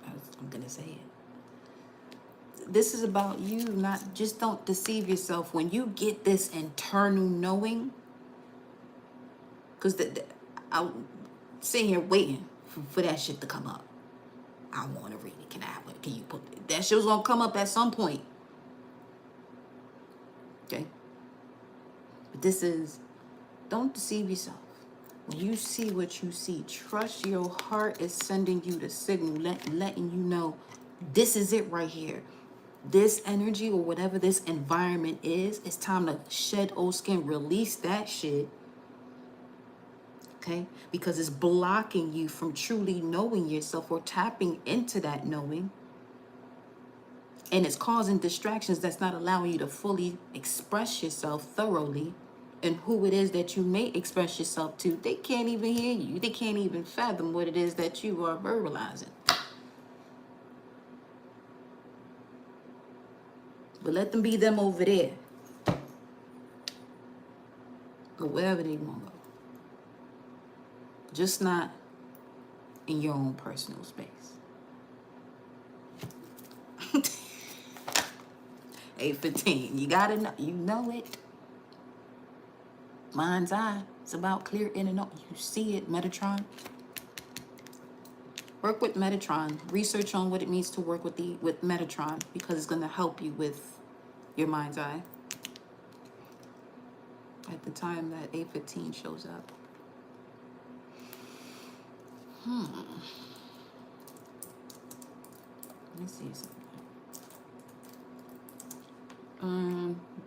I'm gonna say it. This is about you. Just don't deceive yourself when you get this internal knowing. Because I'm sitting here waiting for that shit to come up. I want to read it. Can I have it? Can you put it? That shit was gonna come up at some point. Okay. But this is, don't deceive yourself. When you see what you see, trust your heart is sending you the signal, letting you know this is it right here. This energy or whatever this environment is, it's time to shed old skin, release that shit. Okay? Because it's blocking you from truly knowing yourself or tapping into that knowing. And it's causing distractions that's not allowing you to fully express yourself thoroughly. And who it is that you may express yourself to, they can't even hear you. They can't even fathom what it is that you are verbalizing. But let them be them over there. Or wherever they want to go. Just not in your own personal space. 8:15. You gotta know. You know it. Mind's eye. It's about clear in and out. You see it, Metatron. Work with Metatron. Research on what it means to work with Metatron, because it's gonna help you with your mind's eye. At the time that 8:15 shows up. Let me see something.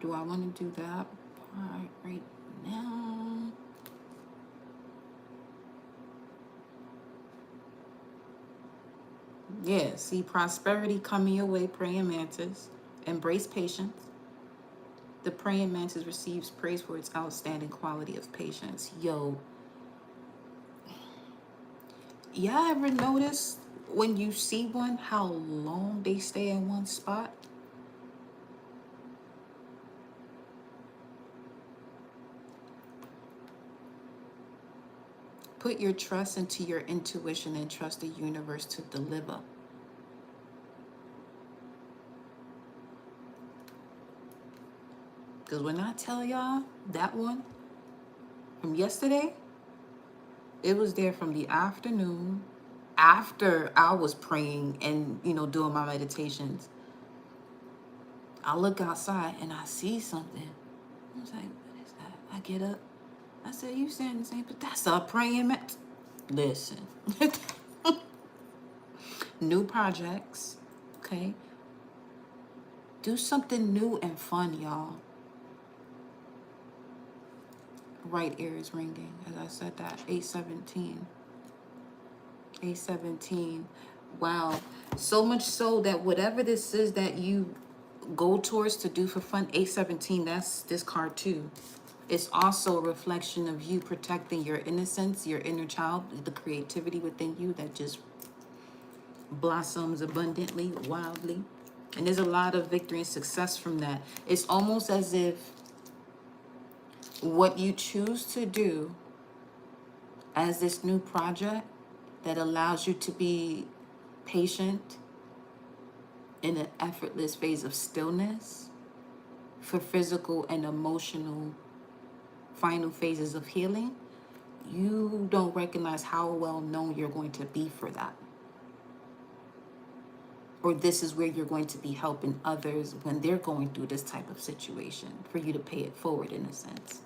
Do I want to do that part right now? Yeah, see prosperity coming your way, praying mantis. Embrace patience. The praying mantis receives praise for its outstanding quality of patience. Yo, y'all ever notice when you see one how long they stay in one spot? Put your trust into your intuition and trust the universe to deliver. Because when I tell y'all that one from yesterday, it was there from the afternoon after I was praying and, doing my meditations. I look outside and I see something. I was like, what is that? I get up. I said, you saying the same, but that's a praying man. Listen. New projects, okay? Do something new and fun, y'all. Right ear is ringing as I said that. 817. 817. Wow. So much so that whatever this is that you go towards to do for fun, 817, that's this card too. It's also a reflection of you protecting your innocence, your inner child, the creativity within you that just blossoms abundantly, wildly. And there's a lot of victory and success from that. It's almost as if what you choose to do as this new project that allows you to be patient in an effortless phase of stillness for physical and emotional final phases of healing, you don't recognize how well known you're going to be for that. Or this is where you're going to be helping others when they're going through this type of situation, for you to pay it forward in a sense.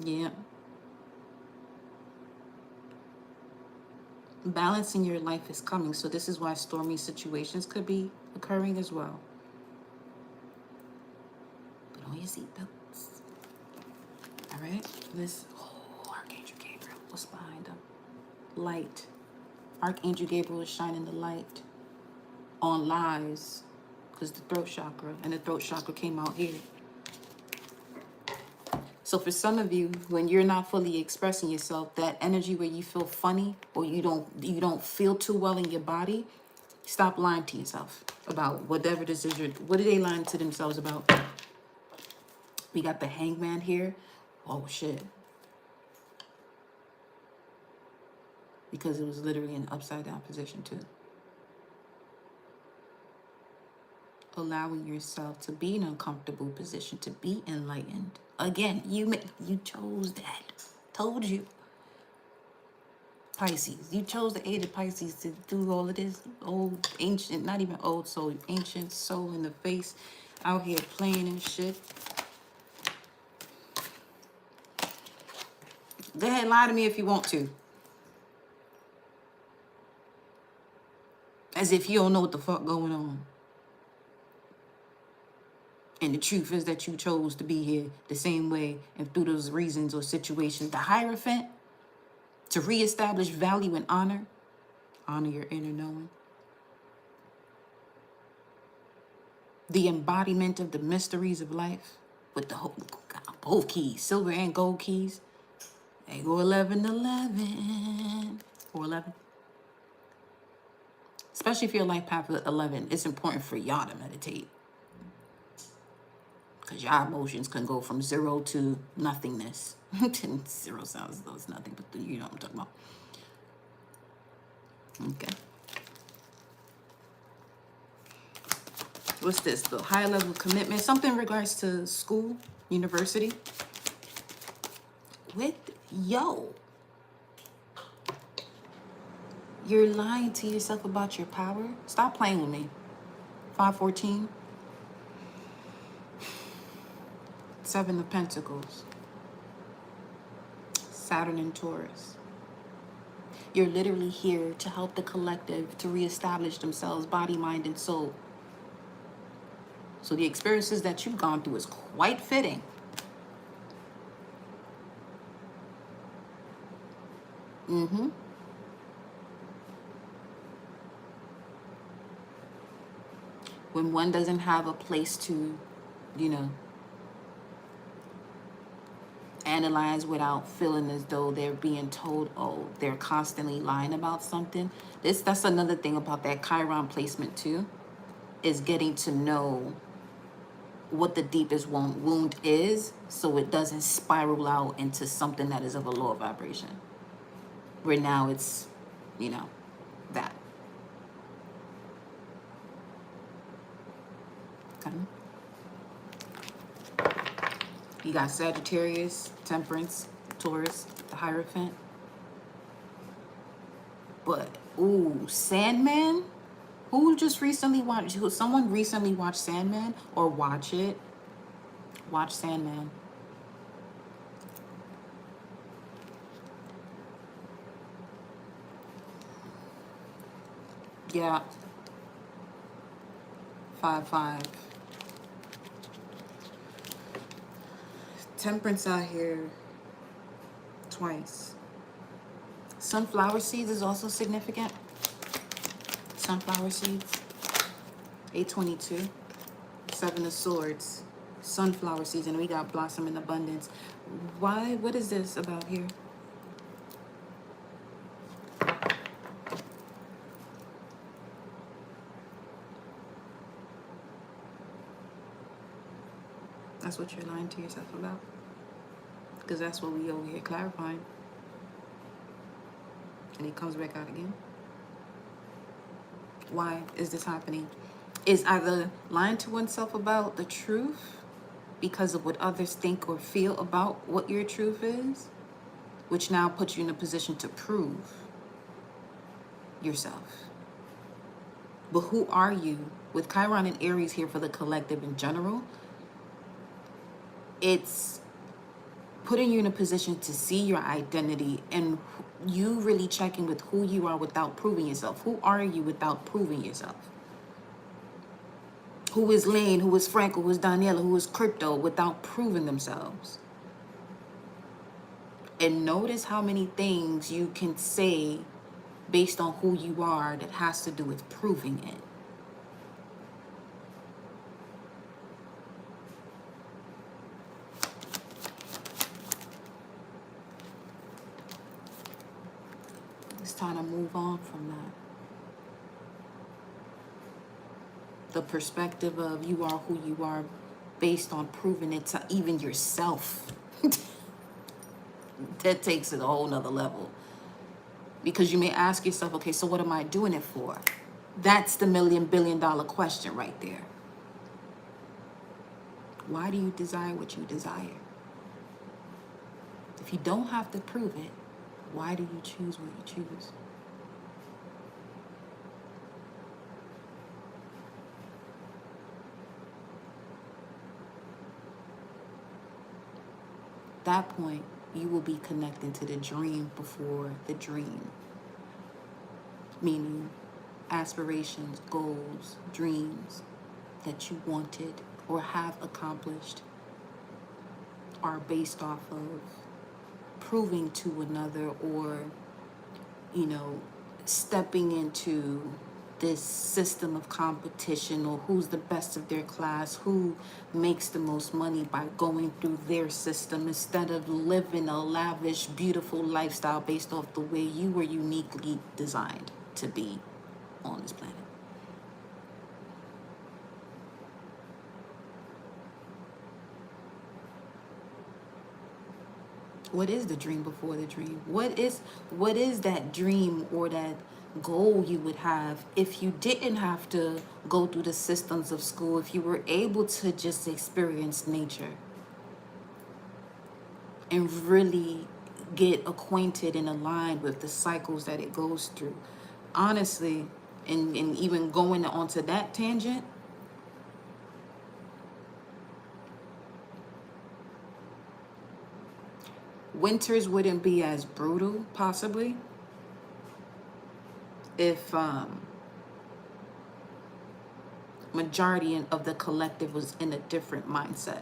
Yeah. Balance in your life is coming, so this is why stormy situations could be occurring as well. Put on your seatbelts. All right, Archangel Gabriel, what's behind him? Light. Archangel Gabriel is shining the light on lies, because the throat chakra, and the throat chakra came out here. So for some of you, when you're not fully expressing yourself, that energy where you feel funny or you don't feel too well in your body, stop lying to yourself about whatever this is. What are they lying to themselves about? We got the Hangman here. Oh shit. Because it was literally in an upside down position too. Allowing yourself to be in an uncomfortable position, to be enlightened. Again, you chose that. Told you. Pisces. You chose the age of Pisces to do all of this old, ancient, not even old soul, ancient soul in the face, out here playing and shit. Go ahead, lie to me if you want to. As if you don't know what the fuck going on. And the truth is that you chose to be here the same way and through those reasons or situations. The Hierophant, to reestablish value and honor. Honor your inner knowing. The embodiment of the mysteries of life with the whole, both keys, silver and gold keys. They go 1111. Or 11. Especially if your life path is 11, it's important for y'all to meditate. Because your emotions can go from 0 to nothingness. 0 sounds though it's nothing, but you know what I'm talking about. Okay. What's this? The high level commitment. Something in regards to school, university. You're lying to yourself about your power. Stop playing with me. 514. 7 of Pentacles. Saturn and Taurus. You're literally here to help the collective to reestablish themselves, body, mind, and soul. So the experiences that you've gone through is quite fitting. When one doesn't have a place to, analyze without feeling as though they're being told, oh, they're constantly lying about something. That's another thing about that Chiron placement too, is getting to know what the deepest wound is, so it doesn't spiral out into something that is of a lower vibration. Where now it's, that. Okay. You got Sagittarius, Temperance, Taurus, the Hierophant. But, Sandman? Someone recently watched Sandman? Or watch it? Watch Sandman. Yeah. 555. Temperance out here twice. Sunflower seeds is also significant. Sunflower seeds. 822. Seven of Swords. Sunflower seeds. And we got blossom in abundance. Why? What is this about here? That's what you're lying to yourself about. Because that's what we over here clarifying. And it comes back out again. Why is this happening? Is either lying to oneself about the truth because of what others think or feel about what your truth is, which now puts you in a position to prove yourself. But who are you? With Chiron and Aries here for the collective in general, it's putting you in a position to see your identity and you really checking with who you are without proving yourself. Who are you without proving yourself? Who is Lane? Who is Franco? Who is Daniela? Who is Crypto without proving themselves? And notice how many things you can say based on who you are that has to do with proving it. It's time to move on from that. The perspective of you are who you are based on proving it to even yourself. That takes it a whole nother level. Because you may ask yourself, okay, so what am I doing it for? That's the $1 billion question right there. Why do you desire what you desire? If you don't have to prove it, why do you choose what you choose? At that point, you will be connecting to the dream before the dream. Meaning aspirations, goals, dreams that you wanted or have accomplished are based off of proving to another or, stepping into this system of competition or who's the best of their class, who makes the most money by going through their system instead of living a lavish, beautiful lifestyle based off the way you were uniquely designed to be on this planet. What is the dream before the dream? What is that dream or that goal you would have if you didn't have to go through the systems of school, if you were able to just experience nature and really get acquainted and aligned with the cycles that it goes through? Honestly, and even going onto that tangent, winters wouldn't be as brutal, possibly, if majority of the collective was in a different mindset.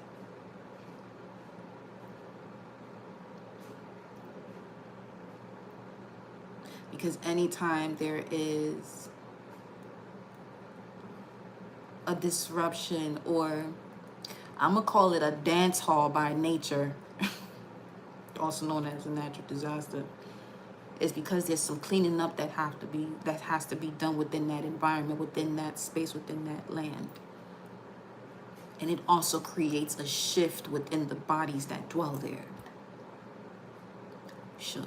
Because anytime there is a disruption, or I'm gonna call it a dance hall by nature, also known as a natural disaster, is because there's some cleaning up that has to be done within that environment, within that space, within that land. And it also creates a shift within the bodies that dwell there. Should.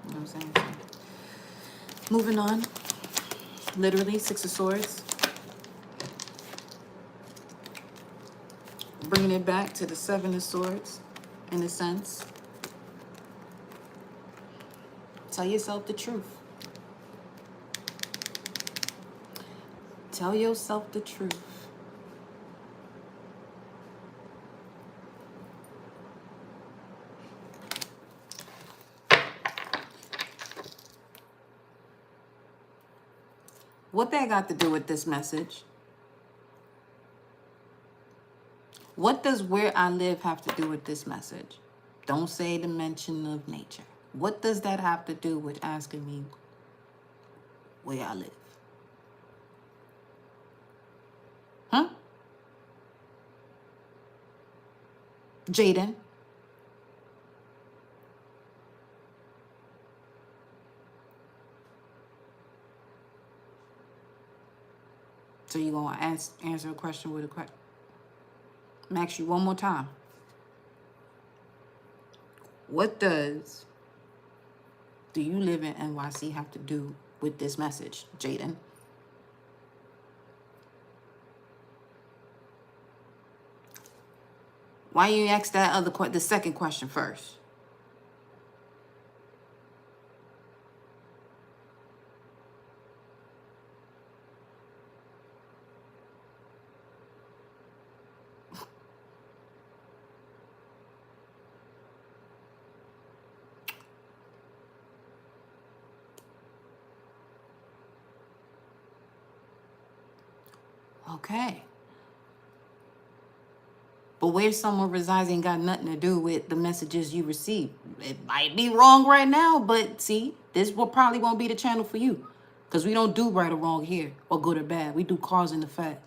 You know what I'm saying? So, moving on. Literally, Six of Swords. Bringing it back to the Seven of Swords, in a sense. Tell yourself the truth. Tell yourself the truth. What that got to do with this message? What does where I live have to do with this message? Don't say dimension of nature. What does that have to do with asking me where I live? Huh? Jaden? So you gonna answer a question with a question? I'm gonna ask you one more time. What does do you live in NYC have to do with this message, Jaden? Why you ask that the second question first? Okay. But where someone resides ain't got nothing to do with the messages you receive. It might be wrong right now, but see, this will probably won't be the channel for you. Because we don't do right or wrong here, or good or bad. We do cause and effect.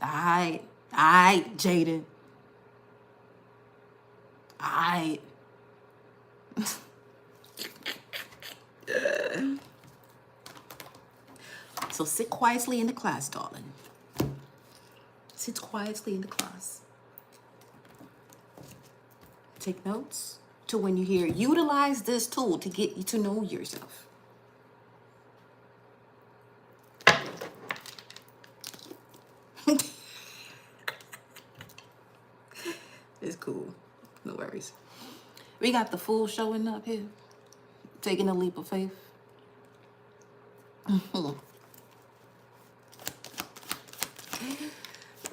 Alright, Jaden. Alright. So sit quietly in the class, darling. Sit quietly in the class. Take notes to when you hear, utilize this tool to get you to know yourself. It's cool. No worries. We got the fool showing up here. Taking a leap of faith.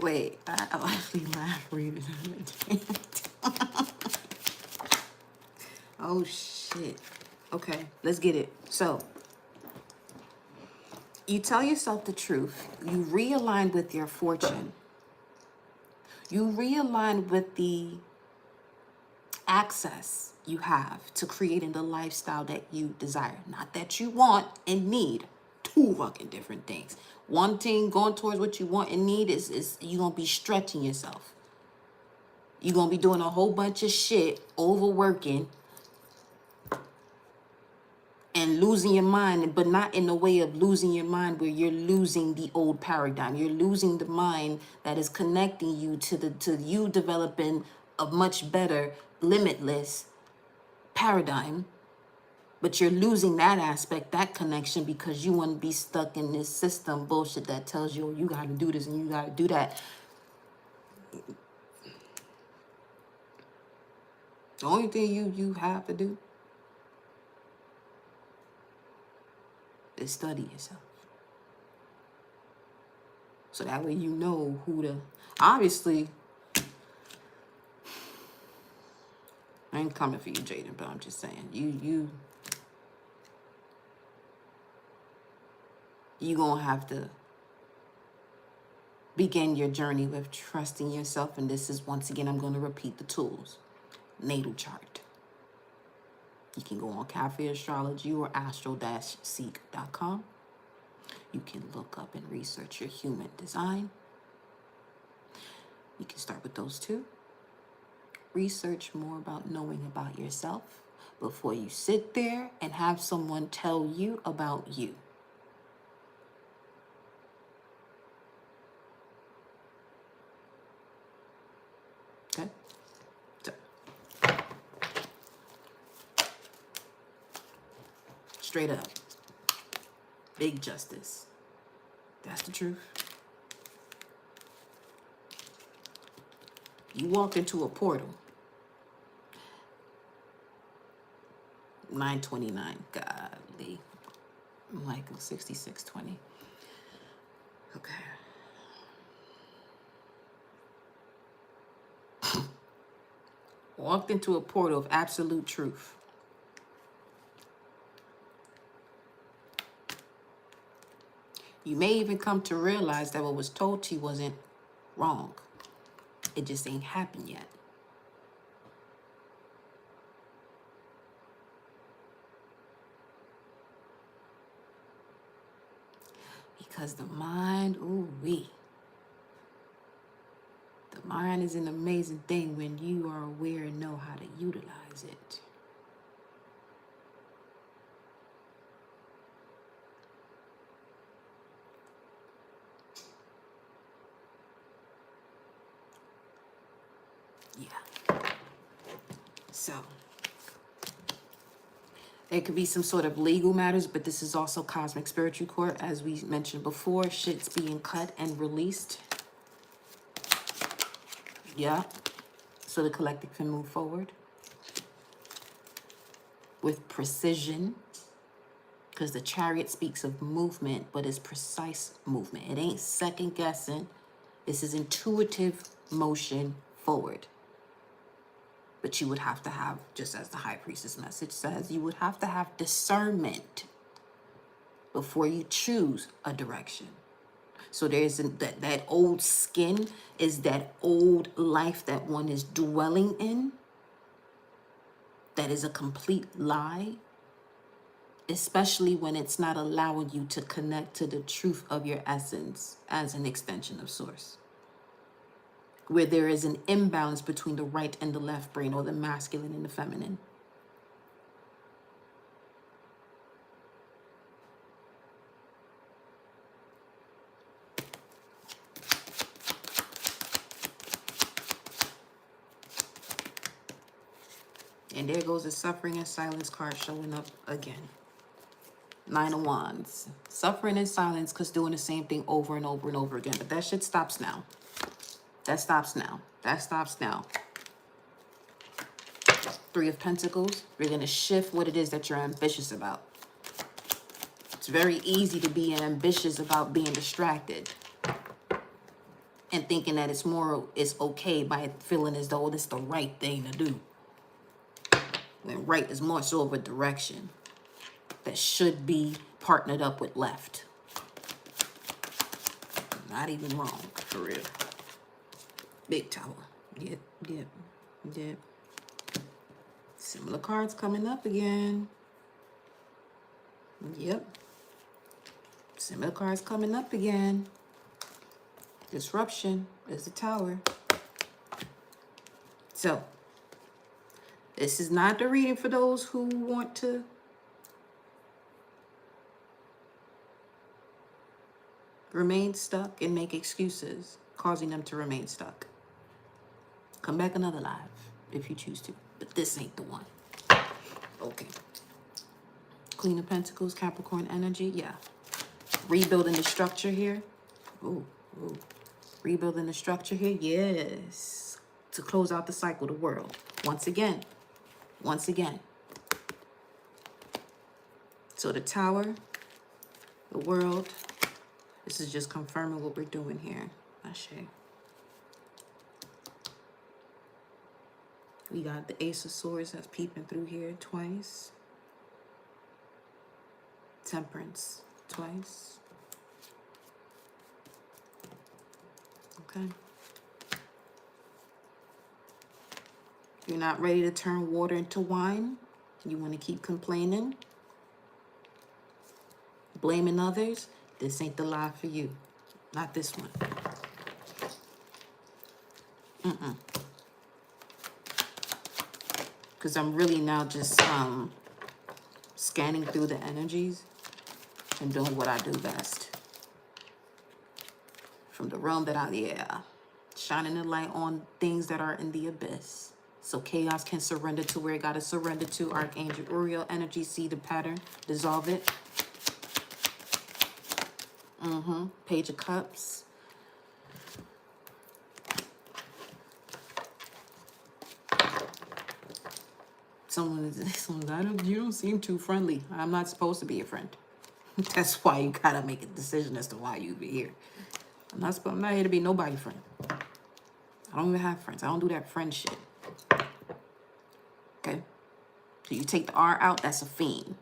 Wait, I'll actually laugh reading it. Oh, shit. Okay, let's get it. So, you tell yourself the truth. You realign with your fortune. You realign with the access you have to creating the lifestyle that you desire. Not that you want and need. Two fucking different things. Wanting, going towards what you want and need is you're going to be stretching yourself. You're going to be doing a whole bunch of shit, overworking, and losing your mind, but not in the way of losing your mind where you're losing the old paradigm. You're losing the mind that is connecting you to you developing a much better, limitless paradigm. But you're losing that aspect, that connection, because you want to be stuck in this system bullshit that tells you, you got to do this and you got to do that. The only thing you have to do is study yourself. So that way you know who to... Obviously, I ain't coming for you, Jaden, but I'm just saying, you gonna have to begin your journey with trusting yourself. And this is, once again, I'm going to repeat the tools. Natal chart. You can go on Cafe Astrology or astro-seek.com. You can look up and research your human design. You can start with those two. Research more about knowing about yourself before you sit there and have someone tell you about you. Okay? So, straight up. Big justice. That's the truth. You walk into a portal. 929. Godly. Michael 6620. Okay. Walked into a portal of absolute truth. You may even come to realize that what was told to you wasn't wrong. It just ain't happened yet. Because the mind, ooh-wee. The mind is an amazing thing when you are aware and know how to utilize it. Yeah. So, there could be some sort of legal matters, but this is also cosmic spiritual court. As we mentioned before, shit's being cut and released. Yeah. So the collective can move forward with precision. Because the chariot speaks of movement, but it's precise movement. It ain't second guessing. This is intuitive motion forward. But you would have to have, just as the high priestess message says, you would have to have discernment before you choose a direction. So there's that old skin is that old life that one is dwelling in. That is a complete lie. Especially when it's not allowing you to connect to the truth of your essence as an extension of source. Where there is an imbalance between the right and the left brain, or the masculine and the feminine. And there goes the suffering and silence card showing up again. 9 of Wands. Suffering in silence because doing the same thing over and over and over again. But that shit stops now. That stops now. That stops now. 3 of Pentacles. We're going to shift what it is that you're ambitious about. It's very easy to be ambitious about being distracted. And thinking that it's okay by feeling as though it's the right thing to do. When right is more so of a direction that should be partnered up with left. Not even wrong, for real. Big Tower. Yep. Similar cards coming up again. Yep. Similar cards coming up again. Disruption is the Tower. So, this is not the reading for those who want to remain stuck and make excuses, causing them to remain stuck. Come back another live if you choose to, but this ain't the one. Okay. Queen of Pentacles, Capricorn energy, yeah. Rebuilding the structure here. Ooh. Rebuilding the structure here, yes. To close out the cycle, the world. Once again. So the Tower, the world. This is just confirming what we're doing here. Ashe. We got the Ace of Swords that's peeping through here twice. Temperance twice. Okay. You're not ready to turn water into wine. You want to keep complaining, blaming others. This ain't the lie for you. Not this one. Because I'm really now just scanning through the energies and doing what I do best. From the realm that shining the light on things that are in the abyss. So chaos can surrender to where it got to surrender to. Archangel Uriel energy, see the pattern, dissolve it. Page of Cups. You don't seem too friendly. I'm not supposed to be a friend. That's why you gotta make a decision as to why you be here. I'm not here to be nobody's friend. I don't even have friends. I don't do that friend shit. So you take the R out, that's a fiend.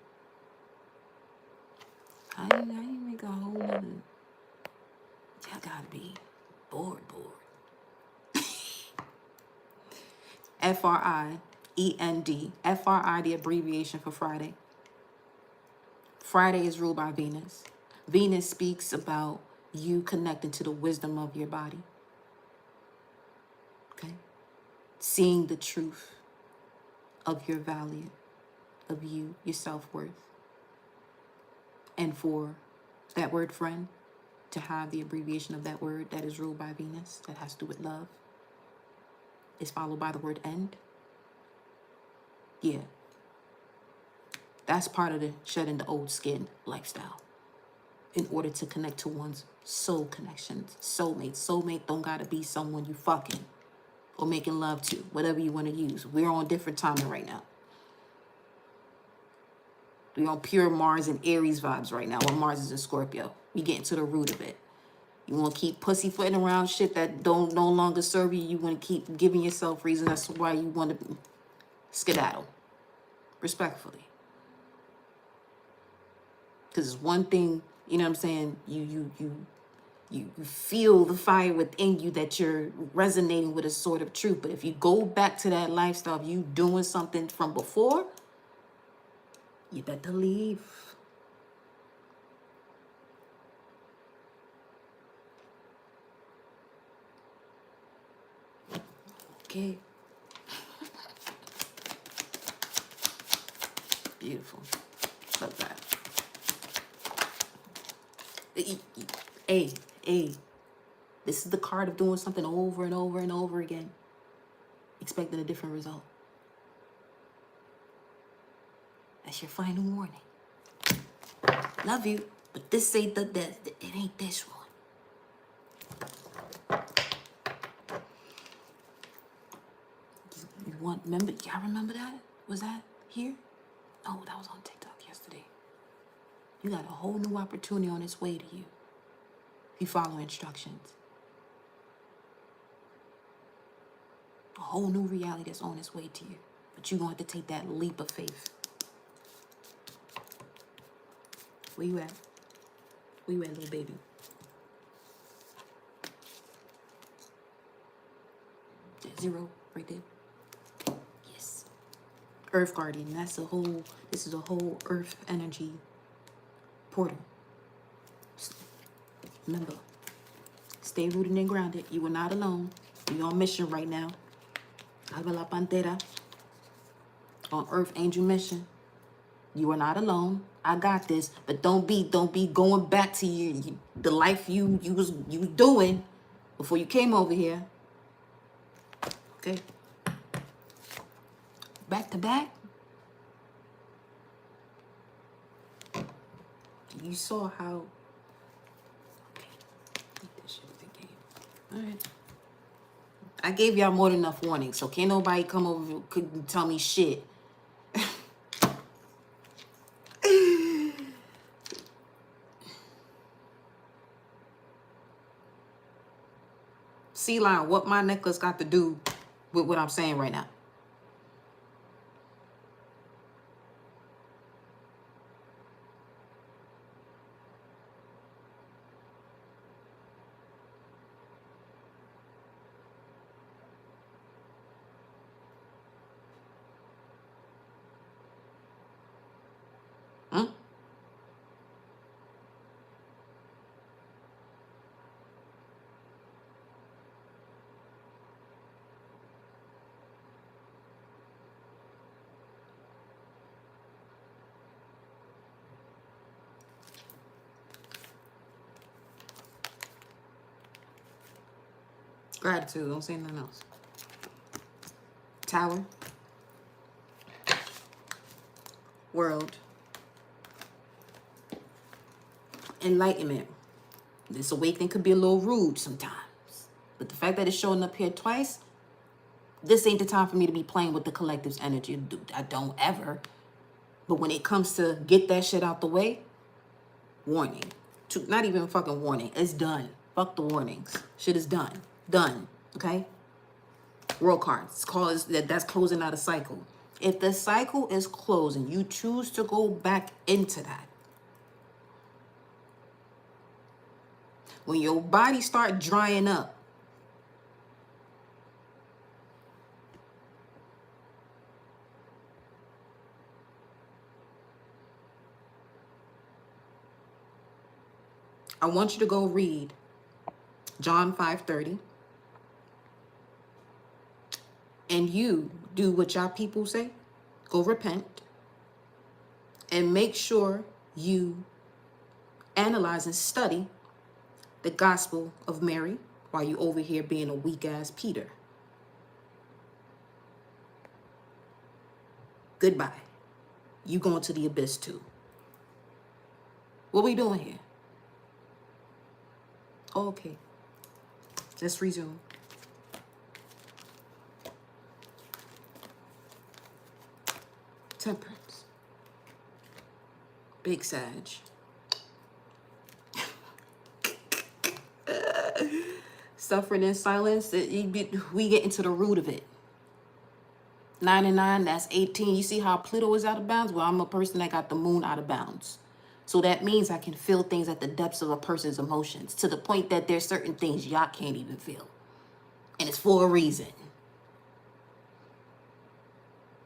How you make a whole nother... Y'all gotta be bored. F-R-I-E-N-D. F-R-I, the abbreviation for Friday. Friday is ruled by Venus. Venus speaks about you connecting to the wisdom of your body. Okay? Seeing the truth of your value, of you, your self-worth. And for that word friend to have the abbreviation of that word that is ruled by Venus, that has to do with love, is followed by the word end. Yeah. That's part of the shedding the old skin lifestyle in order to connect to one's soul connections. Soulmate. Soulmate don't gotta be someone you fucking or making love to, whatever you want to use. We're on different timing right now. We're on pure Mars and Aries vibes right now, when Mars is in Scorpio. We get into the root of it. You want to keep pussyfooting around shit that don't no longer serve you. You want to keep giving yourself reasons as to why you want to skedaddle. Respectfully. Because it's one thing, you know what I'm saying, you feel the fire within you that you're resonating with a sort of truth. But if you go back to that lifestyle of you doing something from before, you better leave. Okay. Beautiful. Love that. Hey, this is the card of doing something over and over and over again, expecting a different result. That's your final warning. Love you, but this ain't it ain't this one. You want, remember, y'all remember that? Was that here? Oh, that was on TikTok yesterday. You got a whole new opportunity on its way to you if you follow instructions. A whole new reality that's on its way to you. But you're going to have to take that leap of faith. Where you at? Where you at, little baby? That 0 right there. Yes. Earth Guardian. This is a whole Earth energy portal. Remember, stay rooted and grounded. You are not alone. You're on mission right now. Ave la Pantera. On Earth Angel mission. You are not alone. I got this. But don't be going back to the life you was doing before you came over here. Okay. Back to back. You saw how. Okay. This shit was a game. All right. I gave y'all more than enough warning, so can't nobody come over could tell me shit. Sea Lion, what my necklace got to do with what I'm saying right now? Hmm? Gratitude, don't say nothing else. Tower. World. Enlightenment. This awakening could be a little rude sometimes. But the fact that it's showing up here twice, this ain't the time for me to be playing with the collective's energy. I don't ever. But when it comes to get that shit out the way, warning. Not even fucking warning. It's done. Fuck the warnings. Shit is done. Done. Okay? World cards. That's closing out a cycle. If the cycle is closed and you choose to go back into that, when your body start drying up, I want you to go read John 5:30. And you do what y'all people say. Go repent. And make sure you analyze and study the gospel of Mary while you over here being a weak ass Peter. Goodbye. You going to the abyss too. What we doing here? Oh, okay. Let's resume. Temperance. Big Sag. Suffering in silence, we get into the root of it. 9 and 9, that's 18. You see how Pluto is out of bounds? Well, I'm a person that got the moon out of bounds. So that means I can feel things at the depths of a person's emotions to the point that there's certain things y'all can't even feel. And it's for a reason.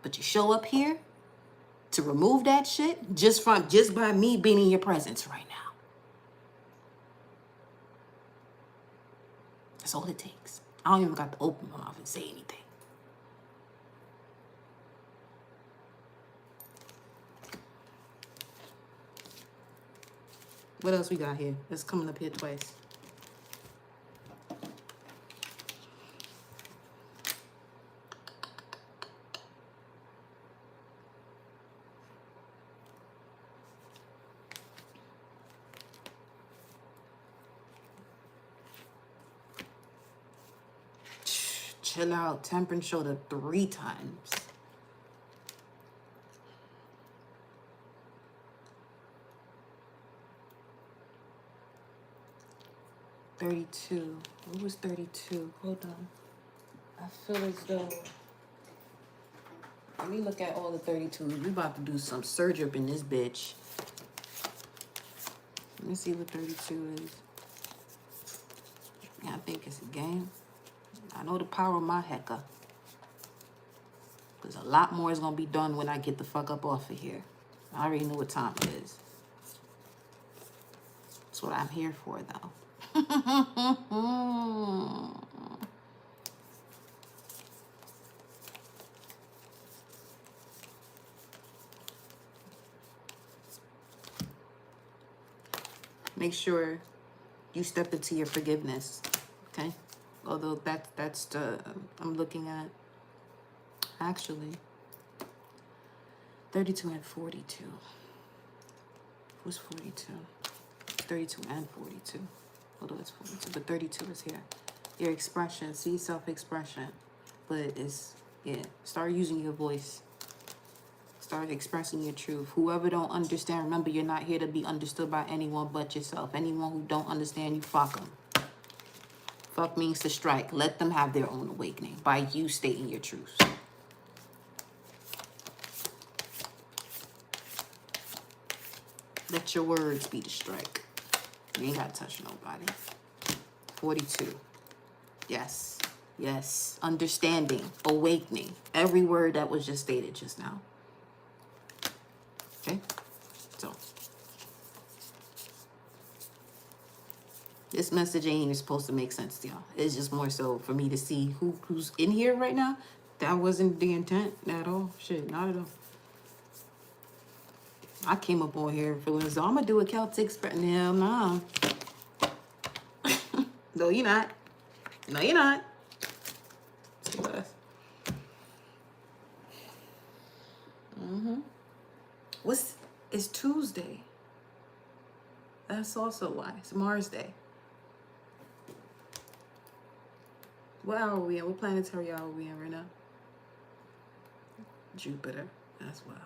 But you show up here to remove that shit just by me being in your presence right now. That's all it takes. I don't even got to open my mouth and say anything. What else we got here? It's coming up here twice. Chill out. Temperance showed up 3 times. $32. What was 32? Hold on. I feel as though. Let me look at all the 32s. We about to do some surge up in this bitch. Let me see what 32 is. Yeah, I think it's a game. I know the power of my hecker. Because a lot more is going to be done when I get the fuck up off of here. I already know what time it is. That's what I'm here for, though. Make sure you step into your forgiveness, okay? Although that's the I'm looking at actually 32 and 42. Who's 42? 32 and 42. Although it's 42, but 32 is here. Your expression, see self-expression, but it's start using your voice. Start expressing your truth. Whoever don't understand, remember you're not here to be understood by anyone but yourself. Anyone who don't understand you, fuck them. Fuck means to strike. Let them have their own awakening by you stating your truth. Let your words be the strike. You ain't got to touch nobody. 42. Yes. Yes. Understanding. Awakening. Every word that was just stated just now. Okay? So. This message ain't even supposed to make sense to y'all. It's just more so for me to see who's in here right now. That wasn't the intent at all. Shit, not at all. I came up on here feeling as though I'm going to do a Celtic spread. Hell no. No, you're not. No, you're not. It's Tuesday. That's also why. It's Mars Day. What hour are we in? What planetary hour are we in right now? Jupiter. That's wild.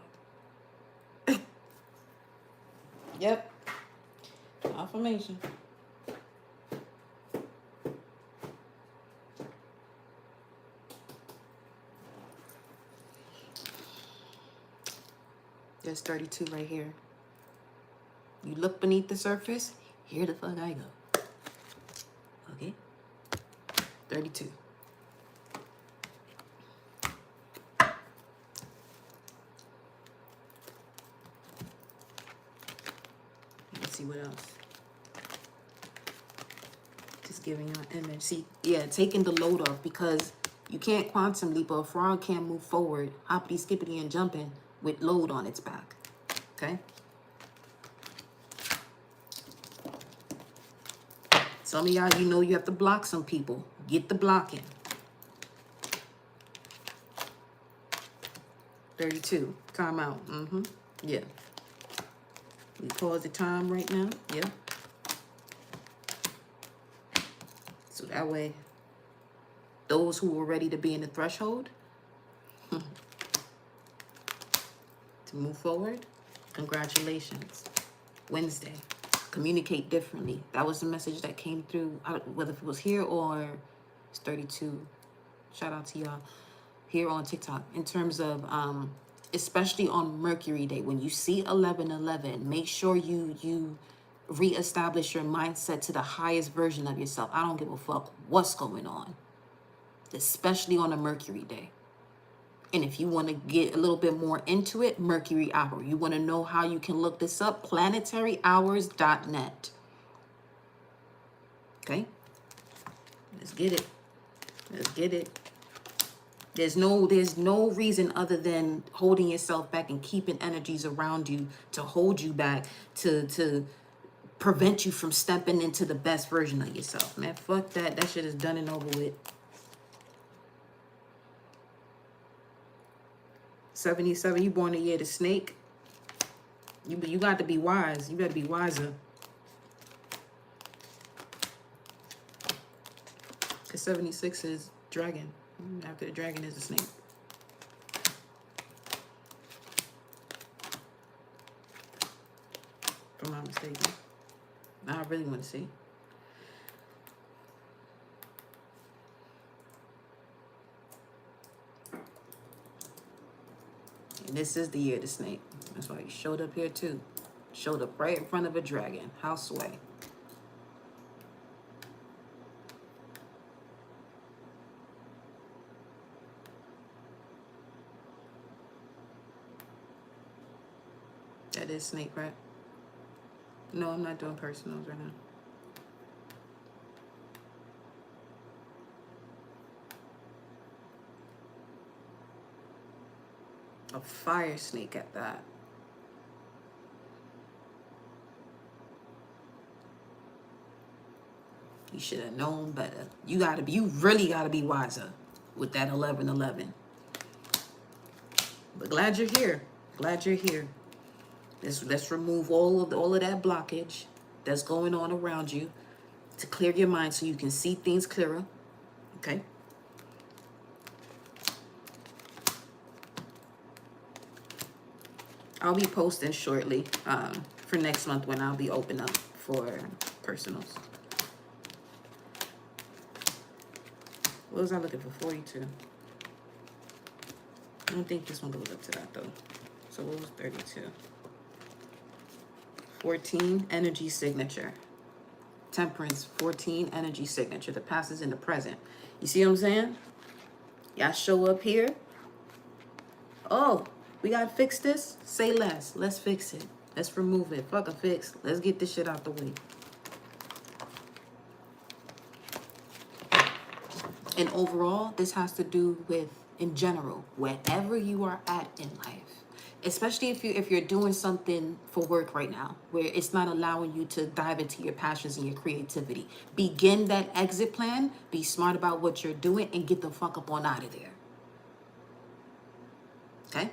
Yep. Affirmation. There's 32 right here. You look beneath the surface, here the fuck I go. Okay? 32. Let's see what else. Just giving you an image. See, yeah, taking the load off, because you can't quantum leap. A frog can't move forward, hoppity, skippity, and jumping with load on its back. Okay? Some of y'all, you know you have to block some people. Get the blocking. 32. Time out. Yeah. We pause the time right now. Yeah. So that way, those who are ready to be in the threshold to move forward, congratulations. Wednesday. Communicate differently. That was the message that came through, whether it was here or it's 32. Shout out to y'all here on TikTok. In terms of, especially on Mercury Day, when you see 1111, make sure you reestablish your mindset to the highest version of yourself. I don't give a fuck what's going on, especially on a Mercury Day. And if you want to get a little bit more into it, Mercury Hour. You want to know how you can look this up? planetaryhours.net. Okay? Let's get it. Let's get it. There's no reason other than holding yourself back and keeping energies around you to hold you back, to prevent you from stepping into the best version of yourself. Man, fuck that. That shit is done and over with. 77, you born the year of the snake. You got to be wise. You better be wiser. Because 76 is dragon. After the dragon is the snake. If I'm not mistaken. I really want to see. And this is the year of the snake. That's why he showed up here too. Showed up right in front of a dragon. How sway. That is snake, right? No, I'm not doing personals right now. A fire snake at that. You should have known better. You really gotta be wiser with that 1111. But glad you're here. Glad you're here. Let's remove all of that blockage that's going on around you to clear your mind so you can see things clearer. Okay? I'll be posting shortly for next month when I'll be open up for personals. What was I looking for? 42. I don't think this one goes up to that though. So what was 32? 14, energy signature. Temperance, 14, energy signature. The past is in the present. You see what I'm saying? Y'all show up here. Oh, we gotta fix this? Say less. Let's fix it. Let's remove it. Fuck a fix. Let's get this shit out the way. And overall, this has to do with, in general, wherever you are at in life. Especially if you're doing something for work right now, where it's not allowing you to dive into your passions and your creativity. Begin that exit plan, be smart about what you're doing, and get the fuck up on out of there. Okay?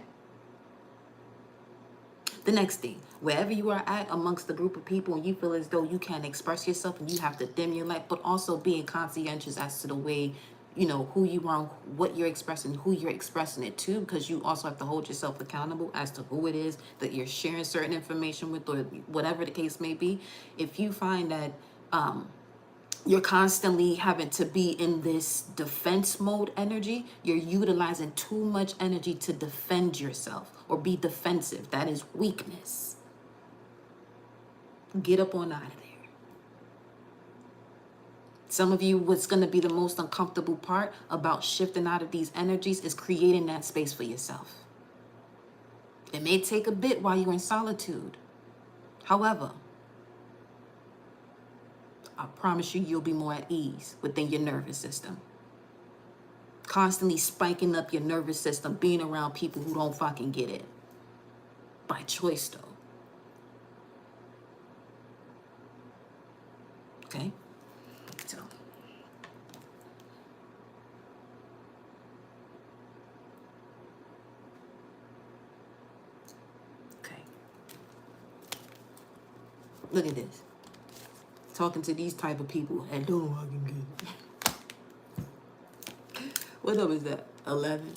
The next thing, wherever you are at amongst the group of people and you feel as though you can't express yourself and you have to dim your light, but also being conscientious as to the way, you know, who you are, what you're expressing, who you're expressing it to, because you also have to hold yourself accountable as to who it is that you're sharing certain information with, or whatever the case may be. If you find that You're constantly having to be in this defense mode energy. You're utilizing too much energy to defend yourself or be defensive. That is weakness. Get up on out of there. Some of you, what's going to be the most uncomfortable part about shifting out of these energies is creating that space for yourself. It may take a bit while you're in solitude. However, I promise you, you'll be more at ease within your nervous system. Constantly spiking up your nervous system, being around people who don't fucking get it. By choice, though. Okay? So. Okay. Look at this. Talking to these type of people and don't fucking get it. What number is that? 11?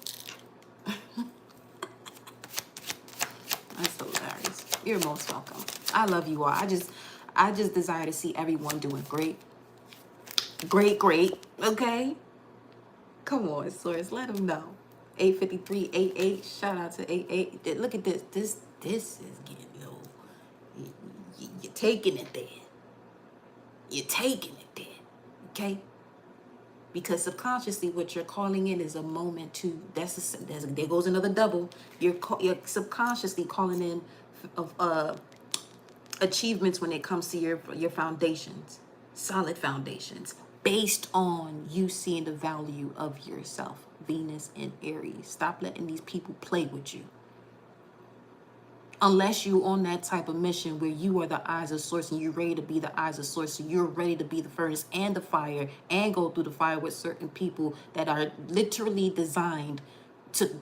That's hilarious. You're most welcome. I love you all. I just desire to see everyone doing great. Great. Okay? Come on, Source. Let them know. 85388. Shout out to 88. Look at this. This is getting low. You're taking it there. You're taking it there. Okay? Because subconsciously, what you're calling in is a moment to. There goes another double. You're subconsciously calling in achievements when it comes to your foundations, solid foundations, based on you seeing the value of yourself. Venus and Aries. Stop letting these people play with you. Unless you're on that type of mission where you are the eyes of Source and you're ready to be the eyes of Source, so you're ready to be the furnace and the fire and go through the fire with certain people that are literally designed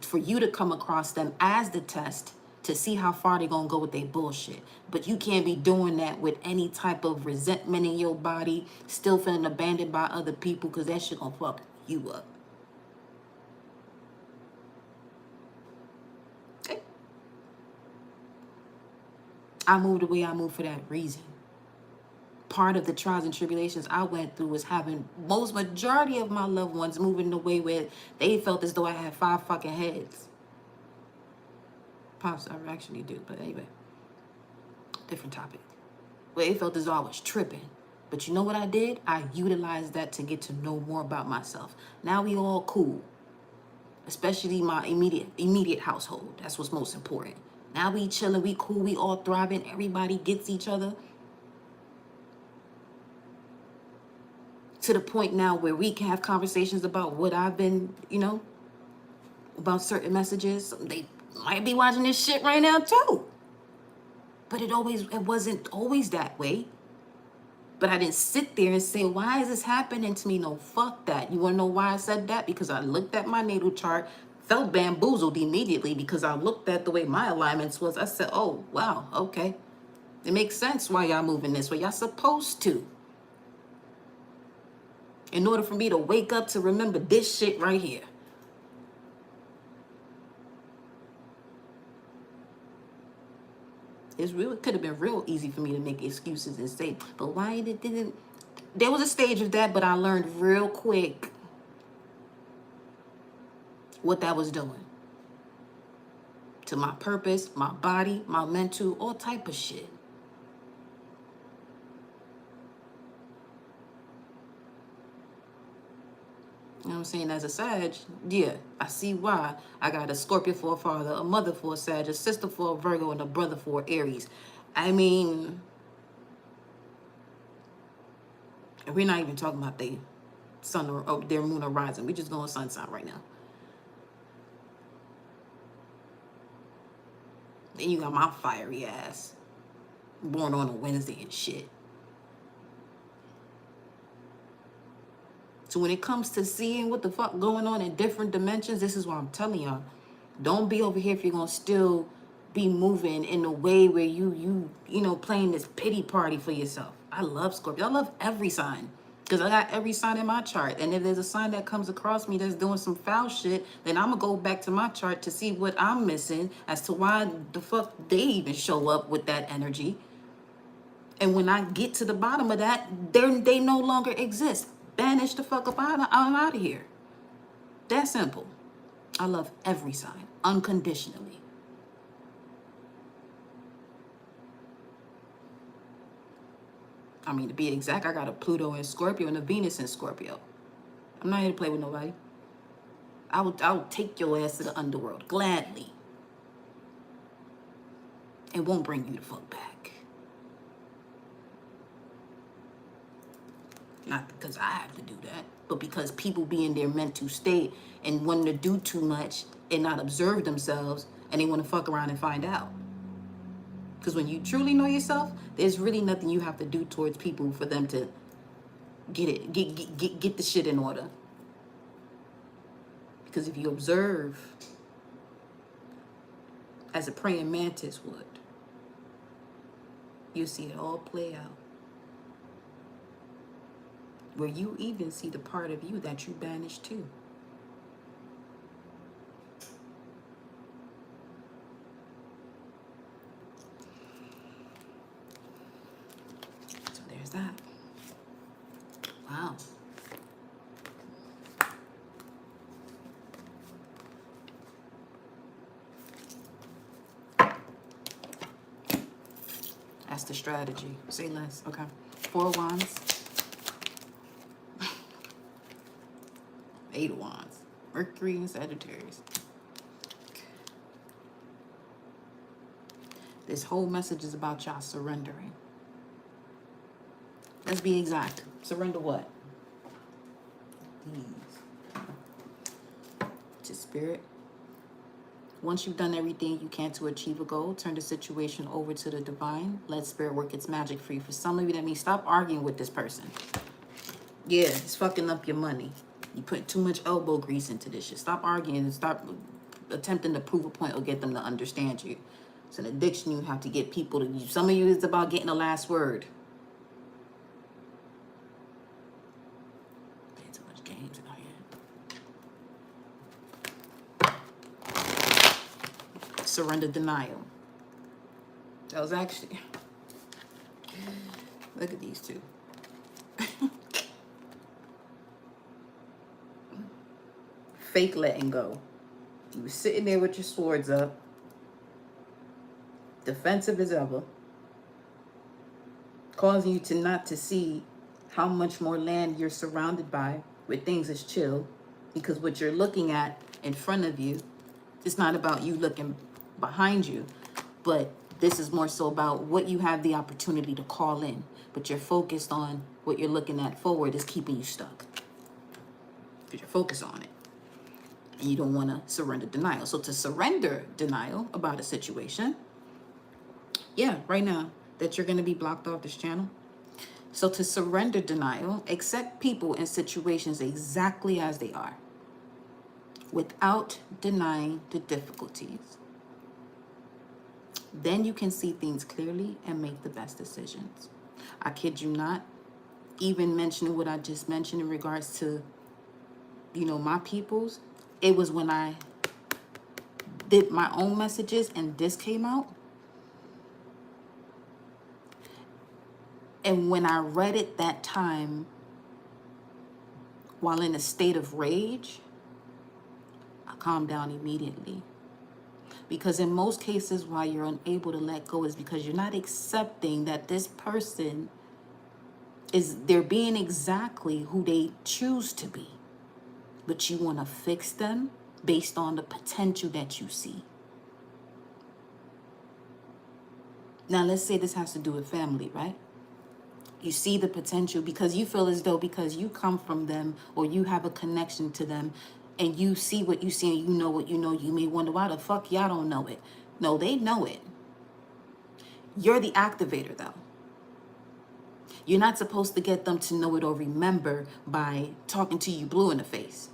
for you to come across them as the test to see how far they're going to go with their bullshit. But you can't be doing that with any type of resentment in your body, still feeling abandoned by other people, because that shit going to fuck you up. I moved the way I moved for that reason. Part of the trials and tribulations I went through was having majority of my loved ones moving the way where they felt as though I had 5 fucking heads. Pops, I actually do, but anyway. Different topic. Where they felt as though I was tripping. But you know what I did? I utilized that to get to know more about myself. Now we all cool. Especially my immediate household. That's what's most important. Now we chilling, we cool, we all thriving. Everybody gets each other. To the point now where we can have conversations about what I've been, about certain messages. They might be watching this shit right now too. But it wasn't always that way. But I didn't sit there and say, why is this happening to me? No, fuck that. You want to know why I said that? Because I looked at my natal chart, felt bamboozled immediately because I looked at the way my alignments was. I said, oh, wow, okay. It makes sense why y'all moving this way. Y'all supposed to. In order for me to wake up to remember this shit right here. It could have been real easy for me to make excuses and say, but why it didn't. There was a stage of that, but I learned real quick what that was doing to my purpose, my body, my mental, all type of shit. You know what I'm saying? As a Sag, yeah, I see why. I got a Scorpio for a father, a mother for a Sag, a sister for a Virgo, and a brother for Aries. I mean, we're not even talking about their sun or their moon or rising. We're just going sun sign right now. Then you got my fiery ass, born on a Wednesday and shit. So when it comes to seeing what the fuck going on in different dimensions, this is what I'm telling y'all. Don't be over here if you're going to still be moving in a way where you playing this pity party for yourself. I love Scorpio. I love every sign because I got every sign in my chart. And if there's a sign that comes across me that's doing some foul shit, then I'm going to go back to my chart to see what I'm missing as to why the fuck they even show up with that energy. And when I get to the bottom of that, they no longer exist. Banish the fuck up I'm out of here. That simple. I love every sign unconditionally. I mean, to be exact, I got a Pluto in Scorpio and a Venus in Scorpio. I'm not here to play with nobody. I will take your ass to the underworld gladly. It won't bring you the fuck back. Not because I have to do that, but because people be in their mental state and wanting to do too much and not observe themselves, and they want to fuck around and find out. Because when you truly know yourself, there's really nothing you have to do towards people for them to get the shit in order. Because if you observe as a praying mantis would, you see it all play out. Where you even see the part of you that you banished too. So there's that. Wow. That's the strategy. Say less. Okay. 4 of Wands. 8 of Wands. Mercury and Sagittarius. This whole message is about y'all surrendering. Let's be exact. Surrender what? These. To spirit. Once you've done everything you can to achieve a goal, turn the situation over to the divine. Let spirit work its magic for you. For some of you, that means stop arguing with this person. Yeah, it's fucking up your money. You put too much elbow grease into this shit. Stop arguing and stop attempting to prove a point or get them to understand you. It's an addiction. You have to get people to. Some of you, it's about getting the last word. Playing too much games in our head. Surrender denial. That was actually. Look at these two. Fake letting go. You were sitting there with your swords up, defensive as ever, causing you to not to see how much more land you're surrounded by where things is chill, because what you're looking at in front of you, it's not about you looking behind you, but this is more so about what you have the opportunity to call in, but you're focused on what you're looking at forward is keeping you stuck because you're focused on it. And you don't want to surrender denial. So to surrender denial about a situation, yeah, right now that you're going to be blocked off this channel. So to surrender denial, accept people and situations exactly as they are, without denying the difficulties. Then you can see things clearly and make the best decisions. I kid you not, even mentioning what I just mentioned in regards to, you know, my peoples. It was when I did my own messages and this came out. And when I read it that time, while in a state of rage, I calmed down immediately. Because in most cases, why you're unable to let go is because you're not accepting that this person they're being exactly who they choose to be. But you want to fix them based on the potential that you see. Now, let's say this has to do with family, right? You see the potential because you feel as though because you come from them or you have a connection to them and you see what you see and you know what you know, you may wonder, why the fuck y'all don't know it? No, they know it. You're the activator, though. You're not supposed to get them to know it or remember by talking to you blue in the face.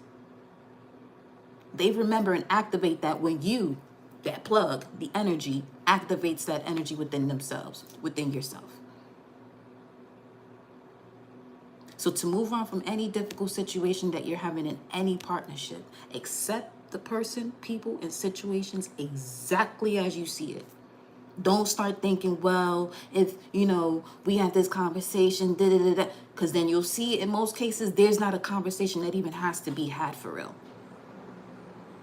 They remember and activate that when you, that plug, the energy, activates that energy within themselves, within yourself. So to move on from any difficult situation that you're having in any partnership, accept the person, people, and situations exactly as you see it. Don't start thinking, well, if, you know, we have this conversation, da da da da, because then you'll see in most cases, there's not a conversation that even has to be had for real,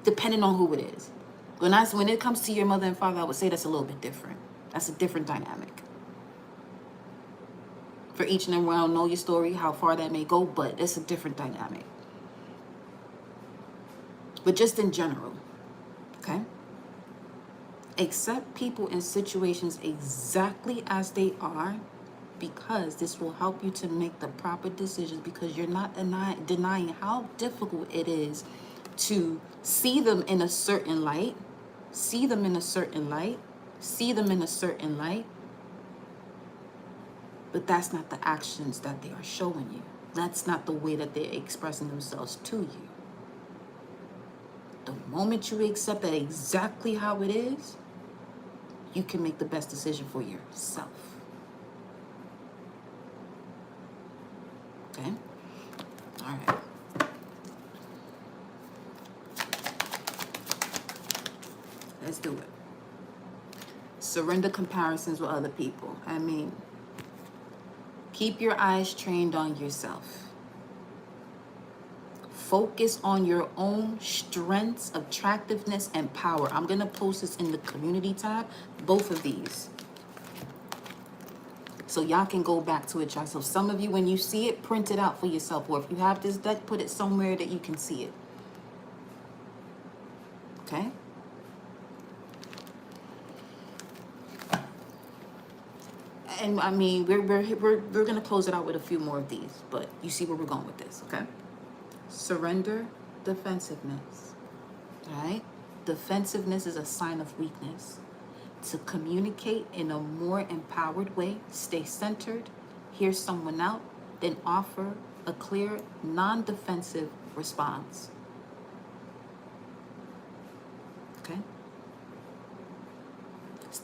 depending on who it is. When it comes to your mother and father, I would say that's a little bit different. That's a different dynamic. For each and every one, I don't know your story, how far that may go, but it's a different dynamic. But just in general, okay? Accept people and situations exactly as they are, because this will help you to make the proper decisions, because you're not denying how difficult it is to see them in a certain light, see them in a certain light, see them in a certain light, but that's not the actions that they are showing you. That's not the way that they're expressing themselves to you. The moment you accept that exactly how it is, you can make the best decision for yourself. Okay? All right. Let's do it. Surrender comparisons with other people. I mean, keep your eyes trained on yourself. Focus on your own strengths, attractiveness, and power. I'm going to post this in the community tab, both of these, so y'all can go back to it yourself. Some of you, when you see it, print it out for yourself. Or if you have this deck, put it somewhere that you can see it. Okay? And I mean, we're going to close it out with a few more of these. But you see where we're going with this, okay? Surrender defensiveness. All right? Defensiveness is a sign of weakness. To communicate in a more empowered way, stay centered, hear someone out, then offer a clear, non-defensive response. Okay?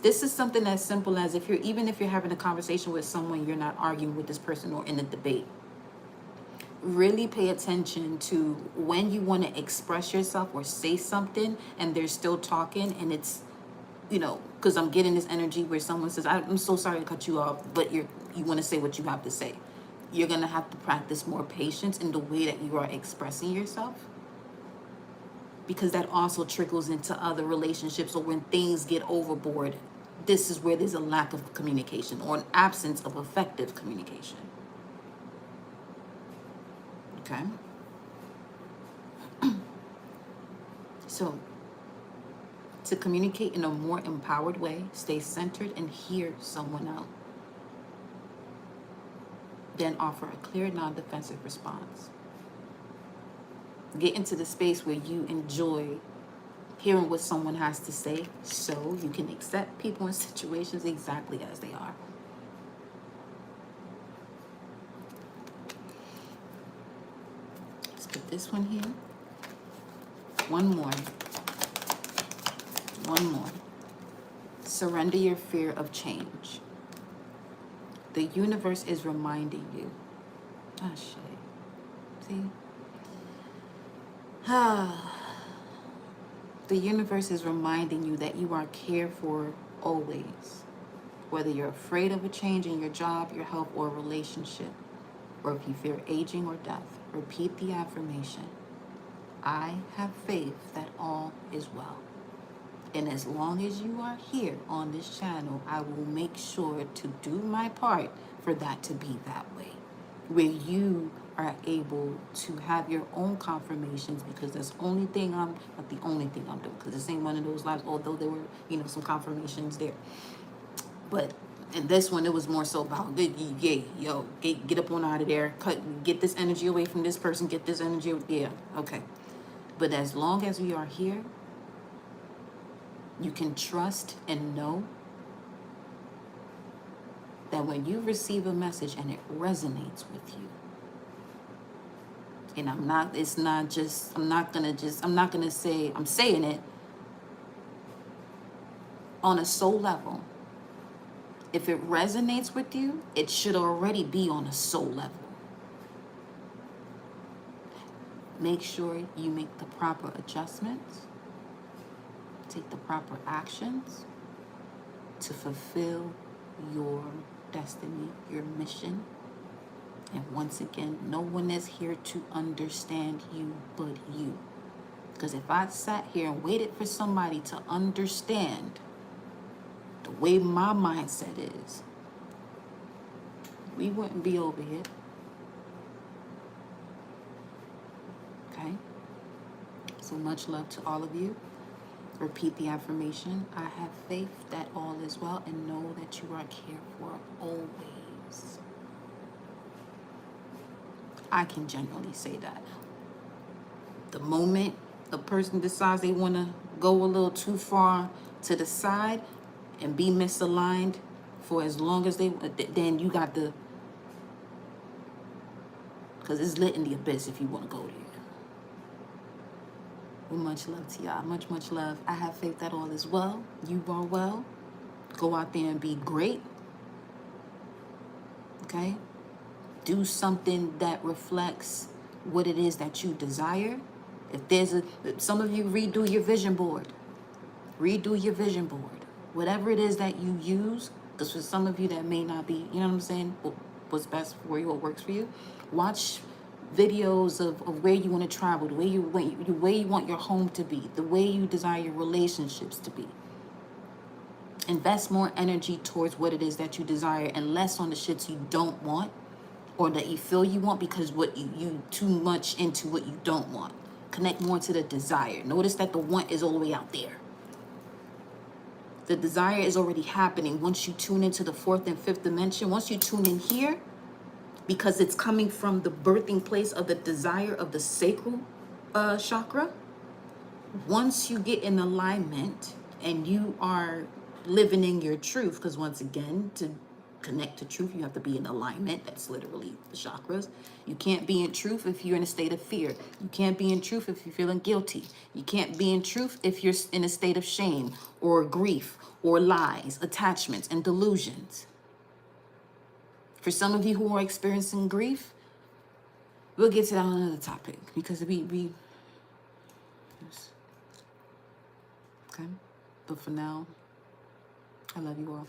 This is something as simple as even if you're having a conversation with someone, you're not arguing with this person or in a debate. Really pay attention to when you want to express yourself or say something and they're still talking, and it's, you know, because I'm getting this energy where someone says, I'm so sorry to cut you off, but you want to say what you have to say. You're going to have to practice more patience in the way that you are expressing yourself, because that also trickles into other relationships, or when things get overboard. This is where there's a lack of communication or an absence of effective communication. Okay? So, to communicate in a more empowered way, stay centered and hear someone out. Then offer a clear, non-defensive response. Get into the space where you enjoy hearing what someone has to say, so you can accept people and situations exactly as they are. Let's put this one here. One more. Surrender your fear of change. The universe is reminding you. Ah, shit. See? The universe is reminding you that you are cared for always. Whether you're afraid of a change in your job, your health, or relationship, or if you fear aging or death, repeat the affirmation. I have faith that all is well. And as long as you are here on this channel, I will make sure to do my part for that to be that way, where you are able to have your own confirmations, because that's the only thing not the only thing I'm doing, because this ain't one of those lives, although there were, you know, some confirmations there. But in this one, it was more so about, get up on out of there, get this energy away from this person, get this energy, yeah, okay. But as long as we are here, you can trust and know that when you receive a message and it resonates with you, and I'm saying it on a soul level. If it resonates with you, it should already be on a soul level. Make sure you make the proper adjustments, take the proper actions, to fulfill your destiny, your mission. And once again, no one is here to understand you but you. Because if I sat here and waited for somebody to understand the way my mindset is, we wouldn't be over here. Okay? So much love to all of you. Repeat the affirmation. I have faith that all is well and know that you are cared for always. I can generally say that. The moment a person decides they want to go a little too far to the side and be misaligned for as long as they, then you got the, because it's lit in the abyss if you want to go there. Well, much love to y'all. Much, much love. I have faith that all is well. You are well. Go out there and be great. Okay? Do something that reflects what it is that you desire. If there's some of you redo your vision board. Redo your vision board. Whatever it is that you use, because for some of you that may not be, you know what I'm saying, what's best for you, what works for you. Watch videos of where you want to travel, the way you want your home to be, the way you desire your relationships to be. Invest more energy towards what it is that you desire and less on the shits you don't want or that you feel you want, because what you too much into what you don't want. Connect more to the desire. Notice that the want is all the way out there. The desire is already happening once you tune into the fourth and fifth dimension. Once you tune in here, because it's coming from the birthing place of the desire of the sacral chakra. Once you get in alignment and you are living in your truth, because once again, to connect to truth, you have to be in alignment. That's literally the chakras. You can't be in truth if you're in a state of fear. You can't be in truth if you're feeling guilty. You can't be in truth if you're in a state of shame or grief or lies, attachments, and delusions. For some of you who are experiencing grief, we'll get to that on another topic, because we okay. But for now, I love you all.